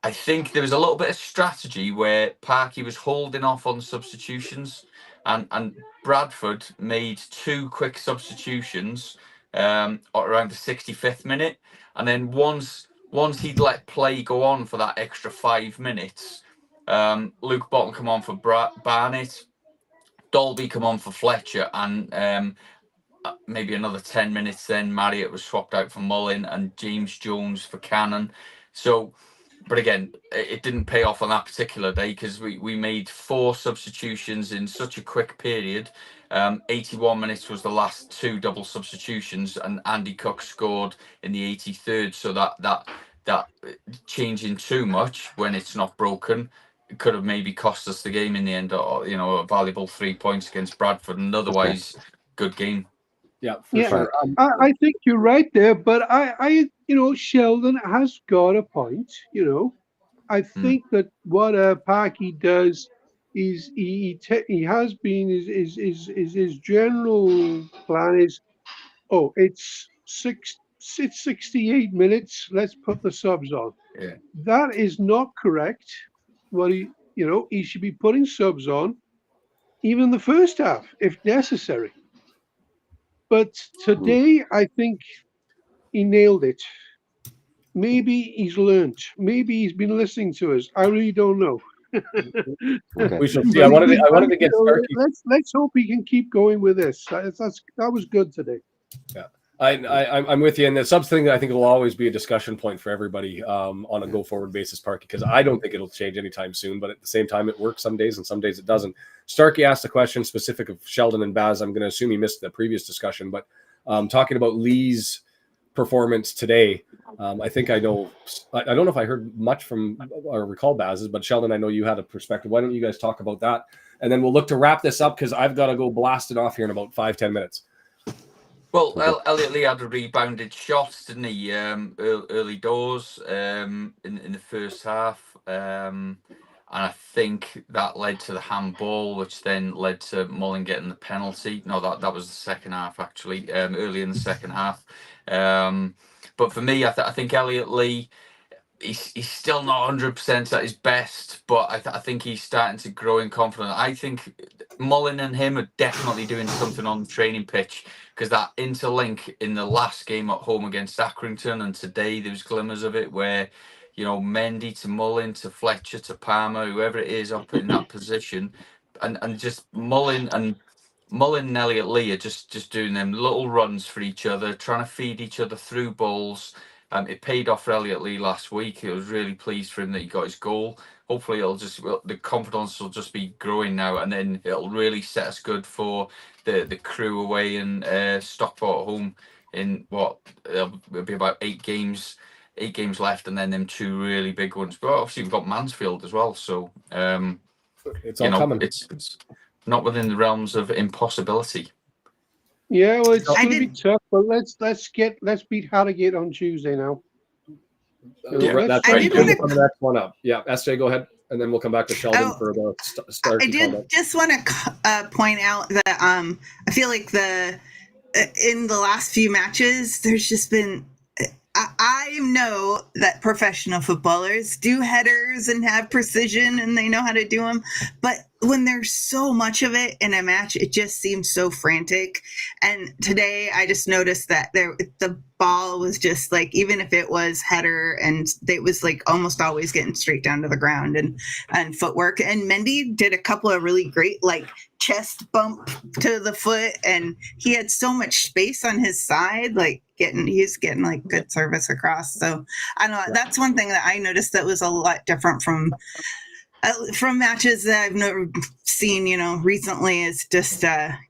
I think there was a little bit of strategy where Parky was holding off on substitutions, and Bradford made 2 quick substitutions around the 65th minute, and then once he'd let play go on for that extra 5 minutes. Luke Bottom come on for Barnett, Dolby come on for Fletcher, and maybe another 10 minutes then Marriott was swapped out for Mullin and James Jones for Cannon. So but again, it didn't pay off on that particular day because we made 4 substitutions in such a quick period. 81 minutes was the last 2 double substitutions, and Andy Cook scored in the 83rd. So that changing too much when it's not broken, it could have maybe cost us the game in the end, or a valuable 3 points against Bradford, and otherwise good game. Yeah, for sure. I think you're right there, but I Sheldon has got a point. I think that what Parky does is he has been his general plan is, it's 68 minutes. Let's put the subs on. Yeah. That is not correct. What he should be putting subs on, even the first half if necessary. But today, I think he nailed it. Maybe he's learned. Maybe he's been listening to us. I really don't know. Okay. We shall see. I wanted to get Starkey. Let's hope he can keep going with this. That was good today. Yeah, I'm with you. And the subs thing, I think will always be a discussion point for everybody on a go forward basis, Parky, because I don't think it'll change anytime soon. But at the same time, it works some days and some days it doesn't. Starkey asked a question specific of Sheldon and Baz. I'm going to assume he missed the previous discussion, but talking about Lee's performance today, I think I know. I don't know if I heard much from or recall Baz's, but Sheldon, I know you had a perspective. Why don't you guys talk about that, and then we'll look to wrap this up because I've got to go blast it off here in about 5-10 minutes. Well, Elliot Lee had a rebounded shot, didn't he? Early doors in the first half, and I think that led to the handball, which then led to Mullin getting the penalty. No, that was the second half actually. Early in the second half. But for me, I think Elliot Lee, he's still not 100% at his best, but I think he's starting to grow in confidence. I think Mullin and him are definitely doing something on the training pitch, because that interlink in the last game at home against Accrington and today, there was glimmers of it where, Mendy to Mullin to Fletcher to Palmer, whoever it is up in that position, and just Mullin and Elliot Lee are just doing them little runs for each other, trying to feed each other through balls. It paid off for Elliot Lee last week. I was really pleased for him that he got his goal. Hopefully, the confidence will just be growing now, and then it'll really set us good for the Crew away and Stockport at home in what it'll be about 8 games left, and then them 2 really big ones. But obviously, we've got Mansfield as well, so it's all coming. It's not within the realms of impossibility. Yeah, well, it's going to be tough, but let's beat Harrogate on Tuesday now. That's right. We'll come to the next one up. Yeah, SJ, go ahead, and then we'll come back to Sheldon for the start. I did just want to point out that I feel like in the last few matches, there's just been. I know that professional footballers do headers and have precision and they know how to do them. But when there's so much of it in a match, it just seems so frantic. And today I just noticed that the ball was just like, even if it was header, and it was like almost always getting straight down to the ground and footwork. And Mendy did a couple of really great chest bump to the foot, and he had so much space on his side, he's getting good service across. So I don't know, that's one thing that I noticed that was a lot different from matches that I've never seen, recently, is just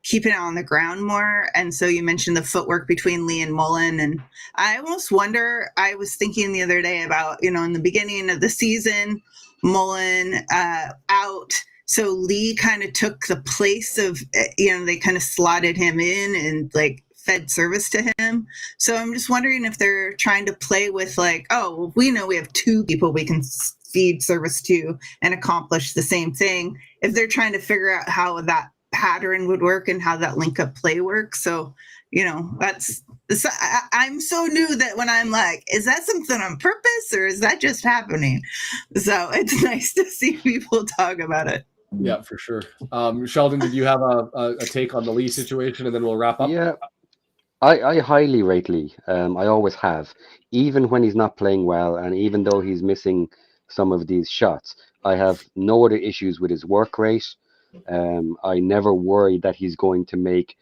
keeping it on the ground more. And so you mentioned the footwork between Lee and Mullin, and I almost wonder, I was thinking the other day about, in the beginning of the season, Mullin out, so Lee kind of took the place of, they kind of slotted him in and fed service to him. So I'm just wondering if they're trying to play with we know we have 2 people we can feed service to and accomplish the same thing. If they're trying to figure out how that pattern would work and how that link up play works. So, I'm so new that when I'm is that something on purpose or is that just happening? So it's nice to see people talk about it. Yeah, for sure. Sheldon, did you have a take on the Lee situation, and then we'll wrap up? Yeah, I highly rate Lee. I always have, even when he's not playing well, and even though he's missing some of these shots, I have no other issues with his work rate. I never worry that he's going to make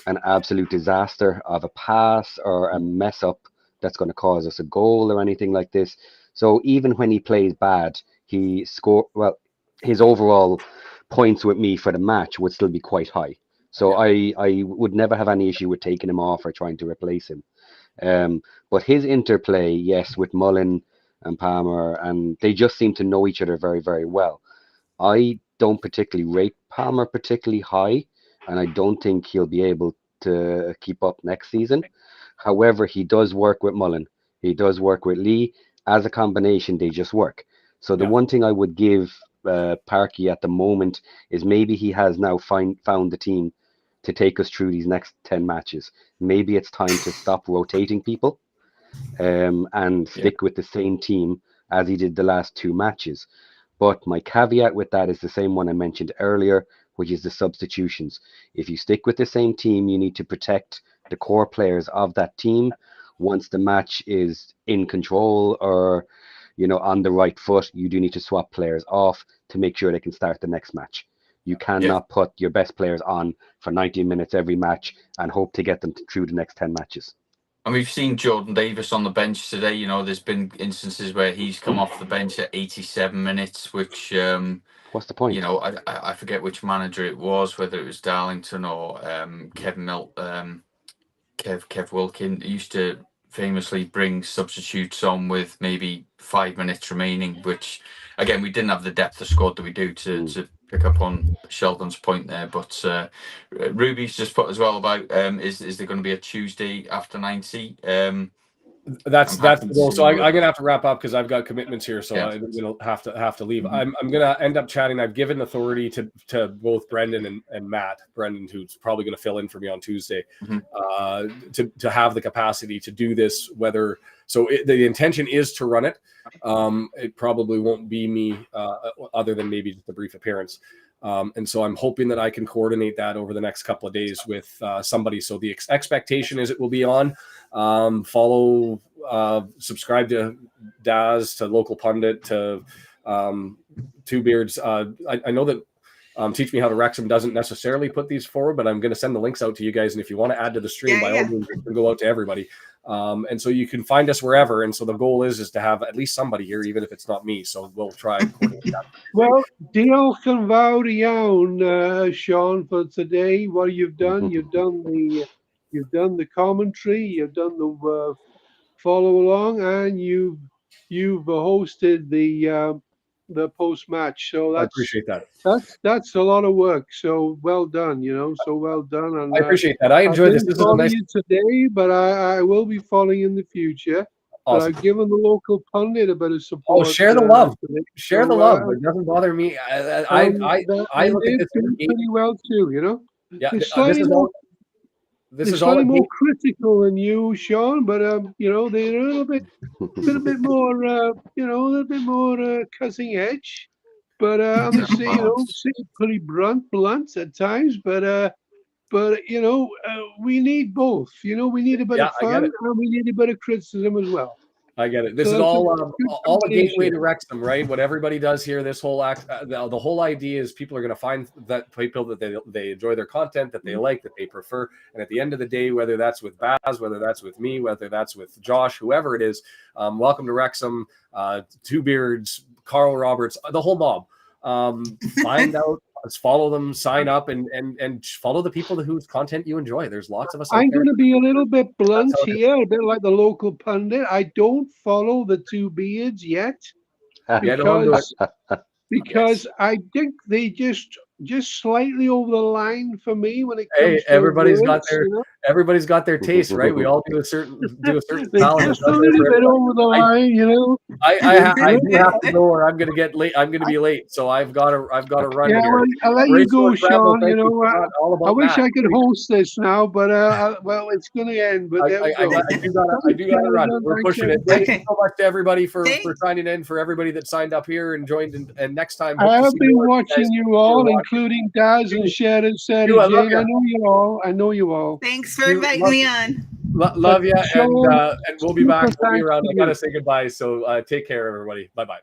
an absolute disaster of a pass or a mess up that's going to cause us a goal or anything like this. So even when he plays bad, he score well. His overall points with me for the match would still be quite high. So I would never have any issue with taking him off or trying to replace him. But his interplay, yes, with Mullen and Palmer, and they just seem to know each other very, very well. I don't particularly rate Palmer particularly high, and I don't think he'll be able to keep up next season. However, he does work with Mullen. He does work with Lee. As a combination, they just work. So the one thing I would give Parky at the moment is maybe he has now found the team to take us through these next 10 matches. Maybe it's time to stop rotating people and stick with the same team as he did the last 2 matches. But my caveat with that is the same one I mentioned earlier, which is the substitutions. If you stick with the same team, you need to protect the core players of that team. Once the match is in control or, you know, on the right foot, you do need to swap players off to make sure they can start the next match. You cannot put your best players on for 90 minutes every match and hope to get them through the next 10 matches. And we've seen Jordan Davis on the bench today. You know, there's been instances where he's come off the bench at 87 minutes, which what's the point? You know, I forget which manager it was, whether it was Darlington or Kev Wilkin. He used to famously bring substitutes on with maybe 5 minutes remaining, which again we didn't have the depth of squad that we do to pick up on Sheldon's point there. But Ruby's just put as well about is there going to be a Tuesday after 90? That's the goal. So I'm gonna have to wrap up because I've got commitments here, so I'm gonna have to leave. I'm gonna end up chatting. I've given authority to both Brendan and Matt. Brendan, who's probably gonna fill in for me on Tuesday, to have the capacity to do this. Whether the intention is to run it. It probably won't be me, other than maybe just a brief appearance. And so I'm hoping that I can coordinate that over the next couple of days with somebody. So the expectation is it will be on. Follow, subscribe to Daz, to Local Pundit, to Two Beards. I know that Teach Me How to Wrexham doesn't necessarily put these forward, but I'm going to send the links out to you guys. And if you want to add to the stream, by all means, it can go out to everybody. And so you can find us wherever. And so the goal is to have at least somebody here, even if it's not me. So we'll try. Well, diolch yn fawr iawn, Sean, for today. What you've done, you've done the commentary, you've done the follow along, and you've hosted the post match. So I appreciate that. That's a lot of work. So well done, so well done. And I appreciate that. I enjoy this. This is a nice today, but I will be following in the future. Awesome. But I've given the Local Pundit a bit of support. Oh, share the love. Share the love. It doesn't bother me. I look at this pretty well too. Yeah, This is slightly more critical than you, Sean, but they're a little bit more, a little bit more cutting edge. But I'm gonna say, pretty blunt at times. But we need both. We need a bit of fun and we need a bit of criticism as well. I get it. This is all a gateway to Wrexham, right? What everybody does here, this whole the whole idea is people are going to find that people that they enjoy their content, that they like, that they prefer. And at the end of the day, whether that's with Baz, whether that's with me, whether that's with Josh, whoever it is, welcome to Wrexham, Two Beards, Carl Roberts, the whole mob. Find out. Let's follow them, sign up, and follow the people whose content you enjoy. There's lots of us. I'm going to be a little bit blunt here, a bit like the Local Pundit. I don't follow the Two Beards yet because I think they just slightly over the line for me when it comes to everybody's words, everybody's got their taste, right? We all do a certain talent. Just a little bit over the line, I do have to go, or I'm going to get late. I'm going to be late, so I've got to run. Yeah, here. I'll let you go, Sean. I wish I could host this now, but well, it's going to end. But I do got to run. We're pushing it. Thank you so much to everybody for signing in, for everybody that signed up here and joined. And next time, I have been watching you all, including Daz and Sharon, Sarah, Jane. I know you all. Thanks for inviting me on. Love you, and we'll be back. We'll be around. I gotta say goodbye. So take care, everybody. Bye bye.